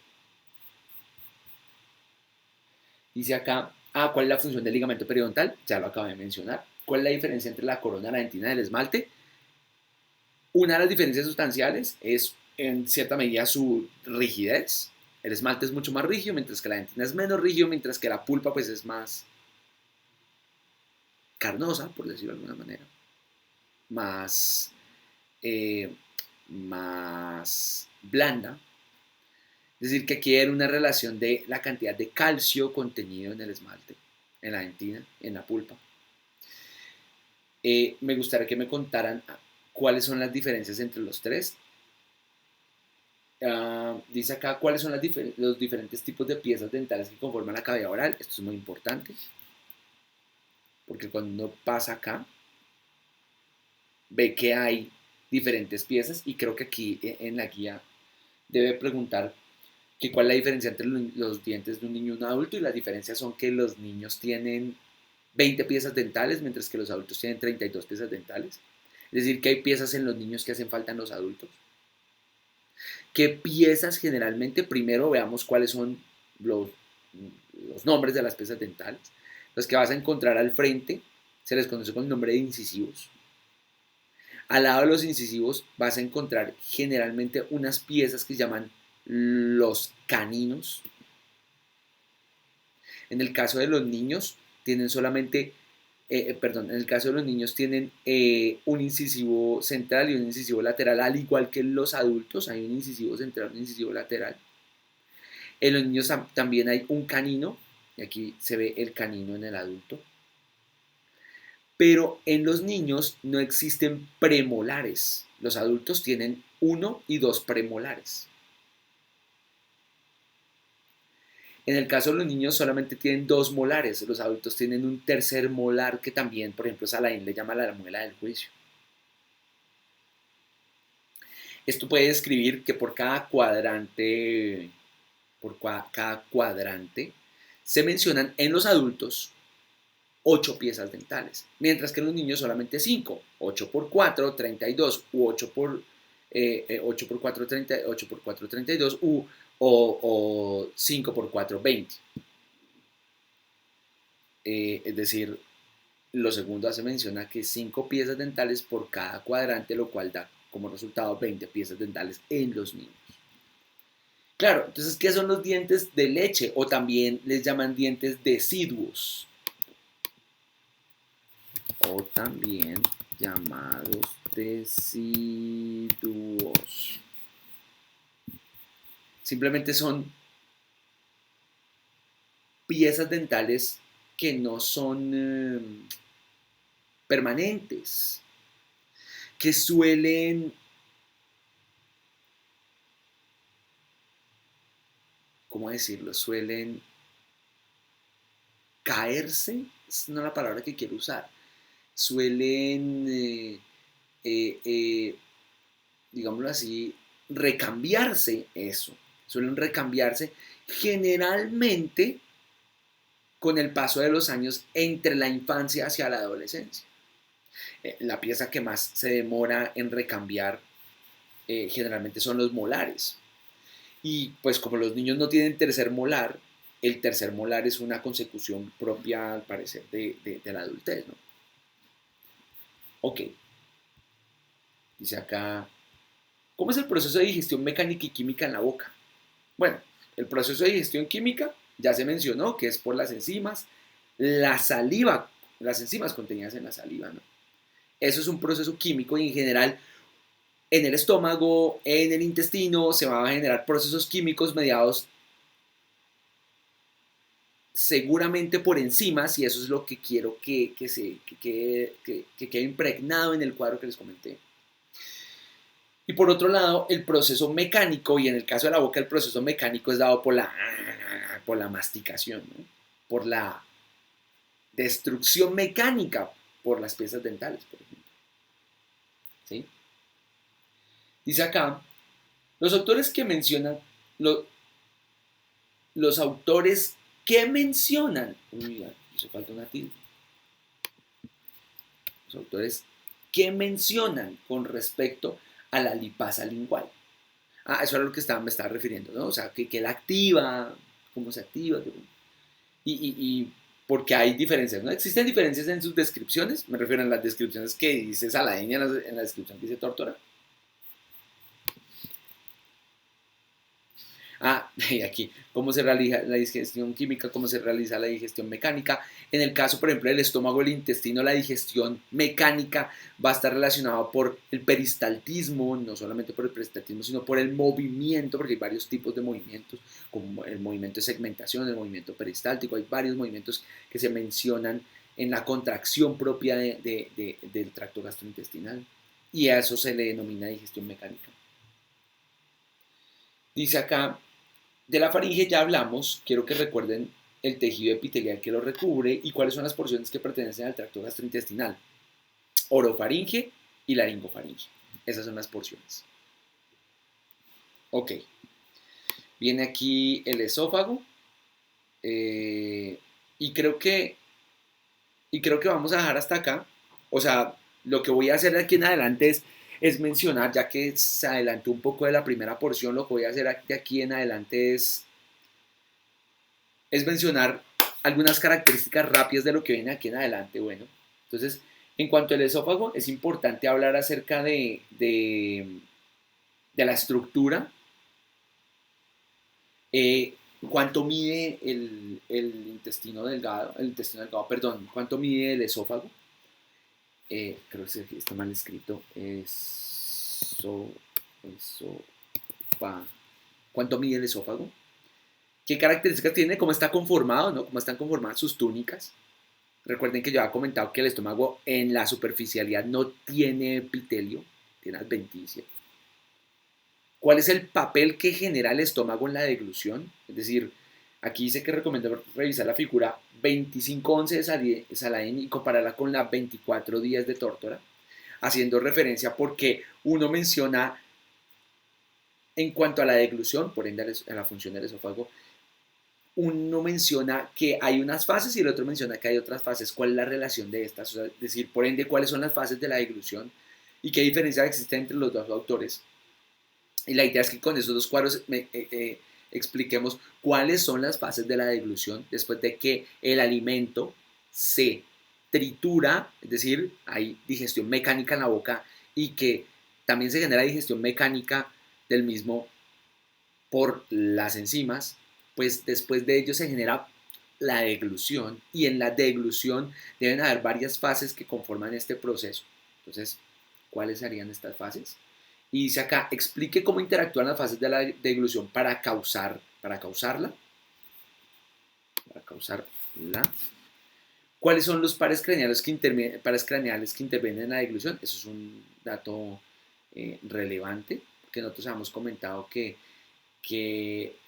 Dice acá, ¿cuál es la función del ligamento periodontal? Ya lo acabé de mencionar. ¿Cuál es la diferencia entre la corona, la dentina y el esmalte? Una de las diferencias sustanciales es en cierta medida su rigidez. El esmalte es mucho más rígido, mientras que la dentina es menos rígido, mientras que la pulpa pues es más carnosa, por decirlo de alguna manera. Más, eh, más blanda. Es decir, que aquí hay una relación de la cantidad de calcio contenido en el esmalte, en la dentina, en la pulpa. Me gustaría que me contaran cuáles son las diferencias entre los tres. Dice acá cuáles son los diferentes tipos de piezas dentales que conforman la cavidad oral. Esto es muy importante, porque cuando uno pasa acá, ve que hay diferentes piezas y creo que aquí en la guía debe preguntar que cuál es la diferencia entre los dientes de un niño y un adulto, y las diferencias son que los niños tienen 20 piezas dentales, mientras que los adultos tienen 32 piezas dentales. Es decir, que hay piezas en los niños que hacen falta en los adultos. ¿Qué piezas generalmente? Primero veamos cuáles son los, los nombres de las piezas dentales. Los que vas a encontrar al frente se les conoce con el nombre de incisivos. Al lado de los incisivos vas a encontrar generalmente unas piezas que se llaman los caninos. En el caso de los niños tienen solamente, en el caso de los niños tienen un incisivo central y un incisivo lateral, al igual que en los adultos hay un incisivo central y un incisivo lateral. En los niños también hay un canino, y aquí se ve el canino en el adulto. Pero en los niños no existen premolares. Los adultos tienen 1 y 2 premolares. En el caso de los niños solamente tienen 2 molares, los adultos tienen un tercer molar que también, por ejemplo, Saladin le llama la muela del juicio. Esto puede describir que por cada cuadrante, se mencionan en los adultos 8 piezas dentales, mientras que en los niños solamente 5, 8 por 4, 32, u 8 por 4, 30, 8 por 4, 32, o 5 por 4, 20. Es decir, lo segundo hace mención a que 5 piezas dentales por cada cuadrante, lo cual da como resultado 20 piezas dentales en los niños. Claro, entonces, ¿qué son los dientes de leche? O también les llaman dientes deciduos. O también llamados deciduos. Simplemente son piezas dentales que no son permanentes, que suelen, ¿cómo decirlo? Suelen caerse, no es la palabra que quiero usar, suelen, digámoslo así, recambiarse eso, suelen recambiarse generalmente con el paso de los años entre la infancia hacia la adolescencia. La pieza que más se demora en recambiar generalmente son los molares. Y pues como los niños no tienen tercer molar, el tercer molar es una consecución propia, al parecer, de la adultez, ¿no? Ok, dice acá, ¿cómo es el proceso de digestión mecánica y química en la boca? Bueno, el proceso de digestión química ya se mencionó que es por las enzimas, la saliva, las enzimas contenidas en la saliva, ¿no? Eso es un proceso químico y en general en el estómago, en el intestino, se van a generar procesos químicos mediados seguramente por enzimas, y eso es lo que quiero que quede impregnado en el cuadro que les comenté. Y por otro lado, el proceso mecánico, y en el caso de la boca el proceso mecánico es dado por la masticación, ¿no? Por la destrucción mecánica por las piezas dentales, por ejemplo. ¿Sí? Dice acá, los autores que mencionan, los autores que mencionan, uy, hizo falta una tilde, los autores que mencionan con respecto a la lipasa lingual. Eso era lo que me estaba refiriendo, ¿no? O sea, que la activa, cómo se activa, y porque hay diferencias, ¿no? ¿Existen diferencias en sus descripciones? Me refiero a las descripciones que dice Saladin y en la descripción que dice Tórtora. Y aquí, cómo se realiza la digestión química, cómo se realiza la digestión mecánica. En el caso, por ejemplo, del estómago, el intestino, la digestión mecánica va a estar relacionada por el peristaltismo, no solamente por el peristaltismo, sino por el movimiento, porque hay varios tipos de movimientos, como el movimiento de segmentación, el movimiento peristáltico, hay varios movimientos que se mencionan en la contracción propia del tracto gastrointestinal, y a eso se le denomina digestión mecánica. Dice acá, de la faringe ya hablamos, quiero que recuerden el tejido epitelial que lo recubre y cuáles son las porciones que pertenecen al tracto gastrointestinal. Orofaringe y laringofaringe. Esas son las porciones. Ok, viene aquí el esófago eh, y, creo que, y creo que vamos a dejar hasta acá. O sea, lo que voy a hacer de aquí en adelante es mencionar, ya que se adelantó un poco de la primera porción, lo que voy a hacer de aquí en adelante es mencionar algunas características rápidas de lo que viene aquí en adelante. Bueno, entonces, en cuanto al esófago, es importante hablar acerca de la estructura, cuánto mide el intestino delgado, perdón, cuánto mide el esófago. Creo que está mal escrito. ¿Cuánto mide el esófago? ¿Qué características tiene? ¿Cómo está conformado? ¿No? ¿Cómo están conformadas sus túnicas? Recuerden que yo había comentado que el estómago en la superficialidad no tiene epitelio, tiene adventicia. ¿Cuál es el papel que genera el estómago en la deglución? Es decir, aquí dice que recomiendo revisar la figura 2511 de Saladin y compararla con la 24 días de Tórtora, haciendo referencia porque uno menciona en cuanto a la deglución, por ende a la función del esófago, uno menciona que hay unas fases y el otro menciona que hay otras fases. ¿Cuál es la relación de estas? O sea, es decir, por ende, ¿cuáles son las fases de la deglución? ¿Y qué diferencia existe entre los dos autores? Y la idea es que con esos dos cuadros expliquemos cuáles son las fases de la deglución después de que el alimento se tritura, es decir, hay digestión mecánica en la boca y que también se genera digestión mecánica del mismo por las enzimas, pues después de ello se genera la deglución y en la deglución deben haber varias fases que conforman este proceso. Entonces, ¿cuáles serían estas fases? Y dice acá, explique cómo interactúan las fases de la deglución para causarla. ¿Cuáles son los pares craneales que intervienen en la deglución? Eso es un dato relevante, porque nosotros habíamos comentado que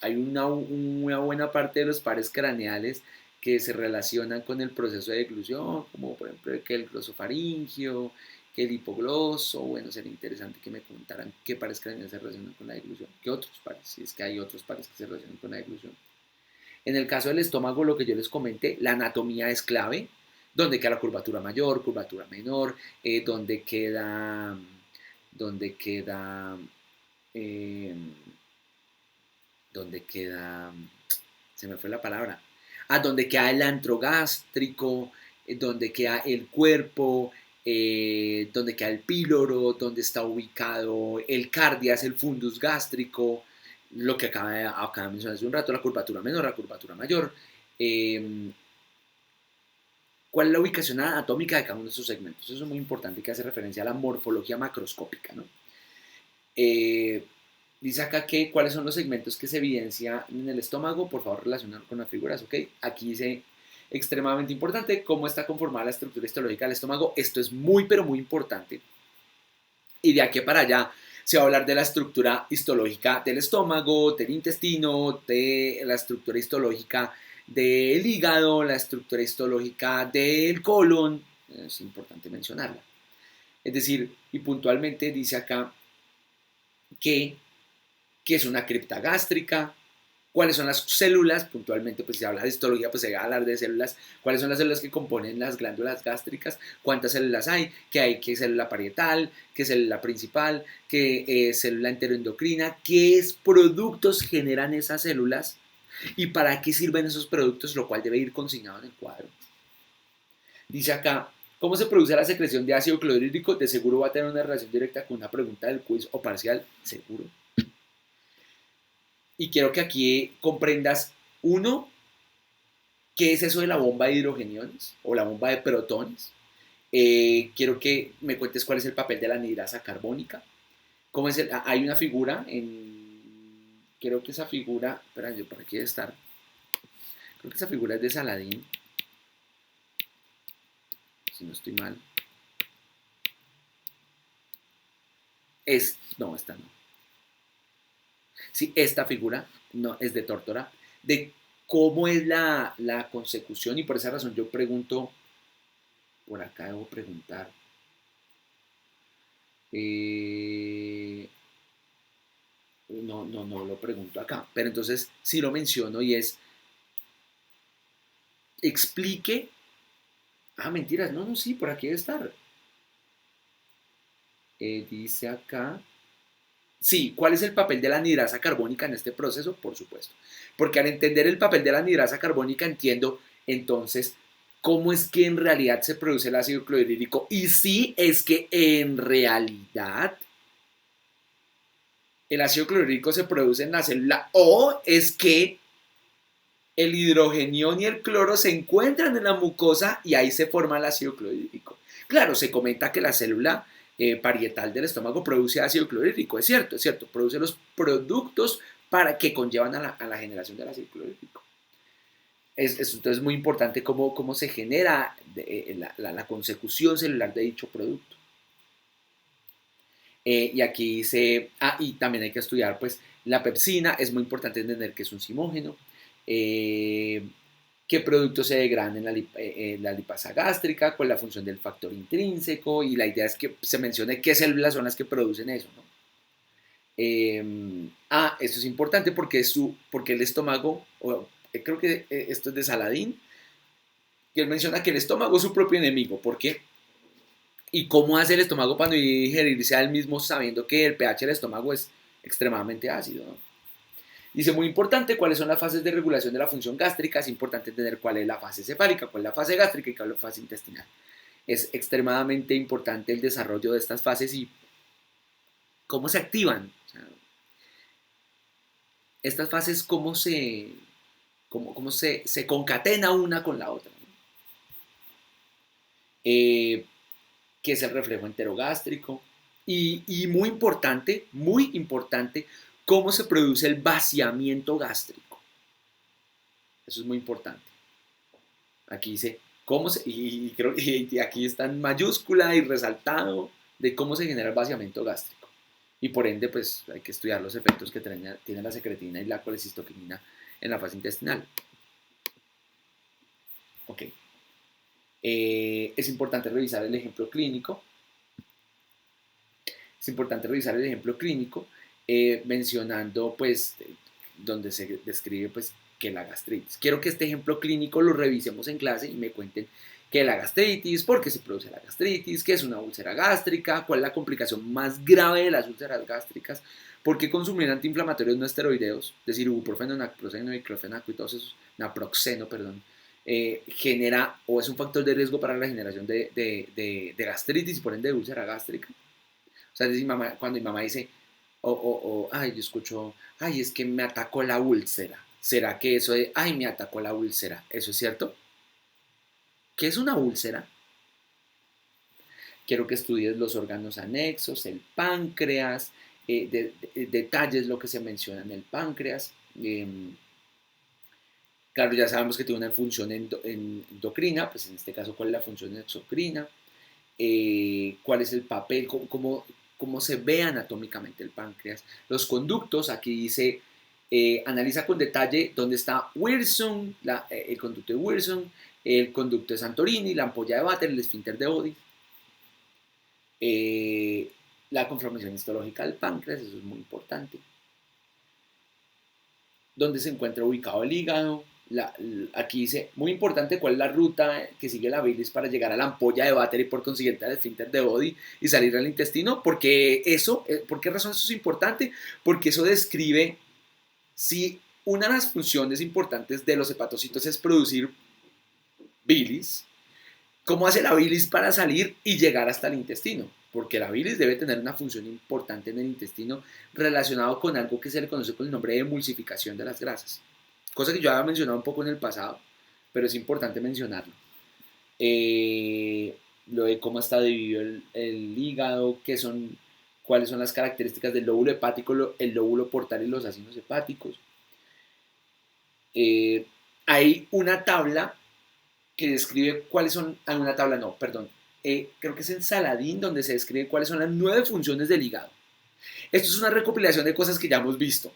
hay una buena parte de los pares craneales que se relacionan con el proceso de deglución, como por ejemplo que el glosofaringio, que el hipogloso. Bueno, sería interesante que me comentaran qué pares craneales se relacionan con la deglución, qué otros pares, si es que hay otros pares que se relacionan con la deglución. En el caso del estómago, lo que yo les comenté, la anatomía es clave, donde queda la curvatura mayor, curvatura menor, donde queda eh, donde queda, se me fue la palabra, donde queda el antro gástrico, donde queda el cuerpo, donde queda el píloro, donde está ubicado el cardias, el fundus gástrico, lo que acaba de mencionar hace un rato, la curvatura menor, la curvatura mayor. ¿Cuál es la ubicación anatómica de cada uno de estos segmentos? Eso es muy importante, que hace referencia a la morfología macroscópica, ¿no? Dice acá que cuáles son los segmentos que se evidencian en el estómago, por favor relacionarlo con las figuras, ¿ok? Aquí dice extremadamente importante cómo está conformada la estructura histológica del estómago. Esto es muy, pero muy importante. Y de aquí para allá se va a hablar de la estructura histológica del estómago, del intestino, de la estructura histológica del hígado, la estructura histológica del colon. Es importante mencionarla. Es decir, y puntualmente dice acá que qué es una cripta gástrica, cuáles son las células, puntualmente pues si se habla de histología pues se va a hablar de células, cuáles son las células que componen las glándulas gástricas, cuántas células hay, qué célula parietal, qué célula principal, qué célula enteroendocrina, qué productos generan esas células y para qué sirven esos productos, lo cual debe ir consignado en el cuadro. Dice acá, ¿cómo se produce la secreción de ácido clorhídrico? De seguro va a tener una relación directa con una pregunta del quiz o parcial, seguro. Y quiero que aquí comprendas, uno, qué es eso de la bomba de hidrogeniones o la bomba de protones. Quiero que me cuentes cuál es el papel de la anhidrasa carbónica. Hay una figura creo que esa figura, espera, yo por aquí debe estar. Creo que esa figura es de Saladin, si no estoy mal. No, esta no. Sí, esta figura no, es de Tórtora, de cómo es la consecución y por esa razón yo pregunto, por acá debo preguntar, eh, no lo pregunto acá, pero entonces sí lo menciono y es, explique, mentiras, no, sí, por aquí debe estar. Dice acá, sí, ¿cuál es el papel de la anhidrasa carbónica en este proceso? Por supuesto. Porque al entender el papel de la anhidrasa carbónica entiendo entonces cómo es que en realidad se produce el ácido clorhídrico y sí es que en realidad el ácido clorhídrico se produce en la célula o es que el hidrogenión y el cloro se encuentran en la mucosa y ahí se forma el ácido clorhídrico. Claro, se comenta que la célula parietal del estómago produce ácido clorhídrico, es cierto, produce los productos para que conllevan a la generación del ácido clorhídrico. Entonces es muy importante cómo se genera la consecución celular de dicho producto. Y aquí dice, y también hay que estudiar, pues, la pepsina, es muy importante entender que es un simógeno, eh, qué productos se degradan en la lipasa gástrica, cuál es la función del factor intrínseco, y la idea es que se mencione qué células son las que producen eso, ¿no? Esto es importante porque el estómago, creo que esto es de Saladín, que él menciona que el estómago es su propio enemigo, ¿por qué? ¿Y cómo hace el estómago para no digerirse a él mismo sabiendo que el pH del estómago es extremadamente ácido, ¿no? Dice, muy importante, cuáles son las fases de regulación de la función gástrica. Es importante entender cuál es la fase cefálica, cuál es la fase gástrica y cuál es la fase intestinal. Es extremadamente importante el desarrollo de estas fases y cómo se activan. O sea, estas fases, se concatena una con la otra, ¿no? Que es el reflejo enterogástrico. Y muy importante, cómo se produce el vaciamiento gástrico. Eso es muy importante. Aquí dice, y aquí está en mayúscula y resaltado de cómo se genera el vaciamiento gástrico. Y por ende, pues hay que estudiar los efectos que tiene la secretina y la colecistoquinina en la fase intestinal. Ok. Es importante revisar el ejemplo clínico. Es importante revisar el ejemplo clínico mencionando, pues, donde se describe, pues, que la gastritis. Quiero que este ejemplo clínico lo revisemos en clase y me cuenten qué es la gastritis, por qué se produce la gastritis, qué es una úlcera gástrica, cuál es la complicación más grave de las úlceras gástricas, por qué consumir antiinflamatorios no esteroideos, es decir, ibuprofeno, naproxeno, diclofenaco y todos esos, naproxeno, perdón, genera o es un factor de riesgo para la generación de gastritis y por ende de úlcera gástrica. O sea, cuando mi mamá dice, ay, yo escucho, ay, es que me atacó la úlcera. ¿Será que eso de, ay, me atacó la úlcera, eso es cierto? ¿Qué es una úlcera? Quiero que estudies los órganos anexos, el páncreas, detalles lo que se menciona en el páncreas. Claro, ya sabemos que tiene una función endocrina, pues en este caso, ¿cuál es la función exocrina? Cuál es el papel, cómo se ve anatómicamente el páncreas. Los conductos, aquí dice, analiza con detalle dónde está Wilson, el conducto de Wilson, el conducto de Santorini, la ampolla de Vater, el esfínter de Oddi, la conformación histológica del páncreas, eso es muy importante. Dónde se encuentra ubicado el hígado. Aquí dice, muy importante, cuál es la ruta que sigue la bilis para llegar a la ampolla de Vater y por consiguiente al esfínter de Oddi y salir al intestino. ¿Por qué razón eso es importante? Porque eso describe si una de las funciones importantes de los hepatocitos es producir bilis, ¿cómo hace la bilis para salir y llegar hasta el intestino? Porque la bilis debe tener una función importante en el intestino relacionado con algo que se le conoce con el nombre de emulsificación de las grasas. Cosa que yo había mencionado un poco en el pasado, pero es importante mencionarlo. Lo de cómo está dividido el hígado, cuáles son las características del lóbulo hepático, el lóbulo portal y los ácidos hepáticos. Hay una tabla que describe cuáles son, una tabla no, perdón, creo que es en Saladín donde se describe cuáles son las 9 funciones del hígado. Esto es una recopilación de cosas que ya hemos visto.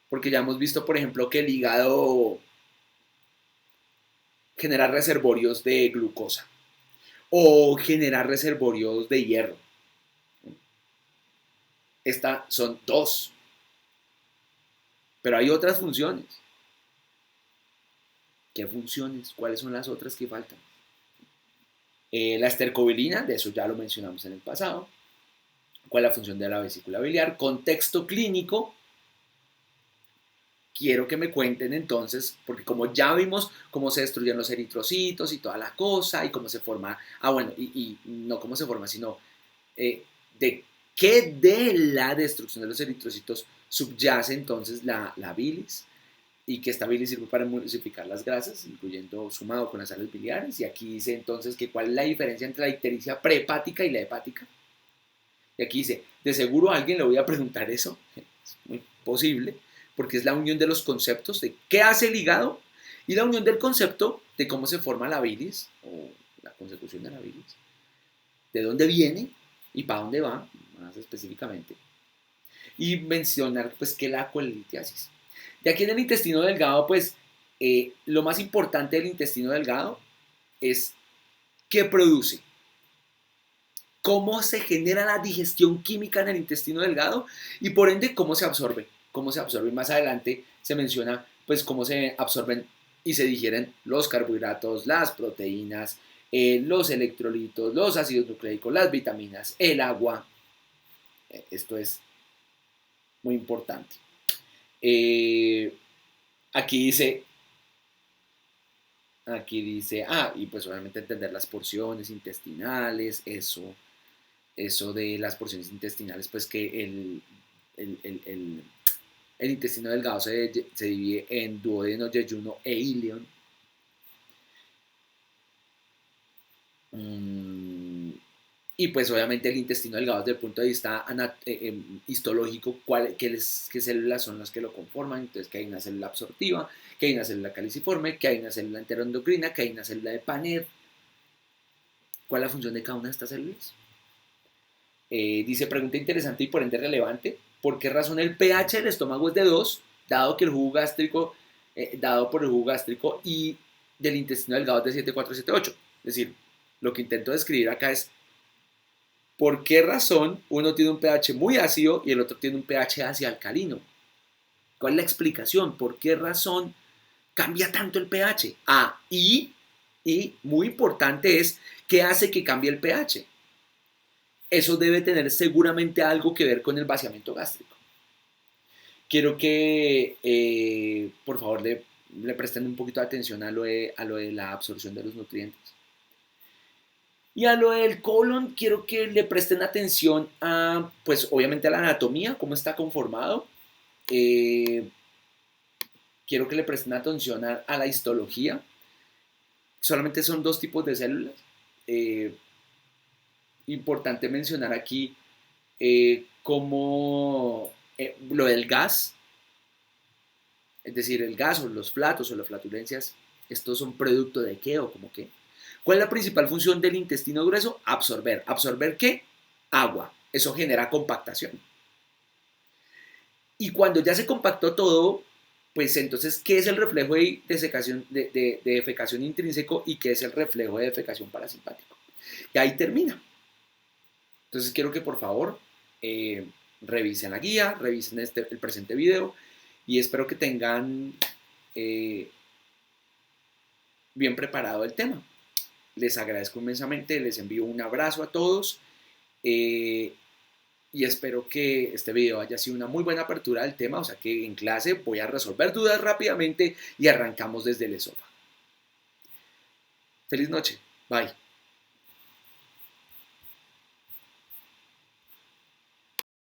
porque ya hemos visto, por ejemplo, que el hígado genera reservorios de glucosa o genera reservorios de hierro. Estas son dos, pero hay otras funciones. ¿Qué funciones? ¿Cuáles son las otras que faltan? La estercobilina, de eso ya lo mencionamos en el pasado. ¿Cuál es la función de la vesícula biliar? Contexto clínico. Quiero que me cuenten entonces, porque como ya vimos cómo se destruyen los eritrocitos y toda la cosa, y cómo se forma, y no cómo se forma, sino de qué de la destrucción de los eritrocitos subyace entonces la bilis, y que esta bilis sirve para emulsificar las grasas, incluyendo sumado con las sales biliares. Y aquí dice entonces que cuál es la diferencia entre la ictericia prehepática y la hepática. Y aquí dice, de seguro a alguien le voy a preguntar eso, es muy posible, porque es la unión de los conceptos de qué hace el hígado y la unión del concepto de cómo se forma la bilis o la consecución de la bilis, de dónde viene y para dónde va, más específicamente. Y mencionar pues que la colelitiasis. De aquí en el intestino delgado, pues lo más importante del intestino delgado es qué produce, cómo se genera la digestión química en el intestino delgado y por ende cómo se absorbe. Cómo se absorbe. Y más adelante se menciona pues cómo se absorben y se digieren los carbohidratos, las proteínas, los electrolitos, los ácidos nucleicos, las vitaminas, el agua. Esto es muy importante. Aquí dice, y pues obviamente entender las porciones intestinales, eso de las porciones intestinales, pues que el intestino delgado se divide en duodeno, yeyuno e ileón. Y pues obviamente el intestino delgado desde el punto de vista histológico, qué células son las que lo conforman. Entonces que hay una célula absortiva, que hay una célula caliciforme, que hay una célula enteroendocrina, que hay una célula de Paneth. ¿Cuál es la función de cada una de estas células? Dice, pregunta interesante y por ende relevante, ¿por qué razón el pH del estómago es de 2, dado por el jugo gástrico y del intestino delgado es de 7,478? Es decir, lo que intento describir acá es por qué razón uno tiene un pH muy ácido y el otro tiene un pH ácido alcalino. ¿Cuál es la explicación? ¿Por qué razón cambia tanto el pH? Y muy importante es, ¿qué hace que cambie el pH? Eso debe tener seguramente algo que ver con el vaciamiento gástrico. Quiero que, por favor, le presten un poquito de atención a lo de la absorción de los nutrientes. Y a lo del colon, quiero que le presten atención a, pues obviamente a la anatomía, cómo está conformado. Quiero que le presten atención a la histología. Solamente son 2 tipos de células. Importante mencionar aquí cómo lo del gas, es decir, el gas o los flatos o las flatulencias, estos son producto de qué o como qué. ¿Cuál es la principal función del intestino grueso? Absorber. ¿Absorber qué? Agua. Eso genera compactación. Y cuando ya se compactó todo, pues entonces, ¿qué es el reflejo de defecación intrínseco y qué es el reflejo de defecación parasimpático? Y ahí termina. Entonces quiero que por favor revisen la guía, revisen el presente video y espero que tengan bien preparado el tema. Les agradezco inmensamente, les envío un abrazo a todos y espero que este video haya sido una muy buena apertura del tema, o sea que en clase voy a resolver dudas rápidamente y arrancamos desde el esófago. Feliz noche, bye.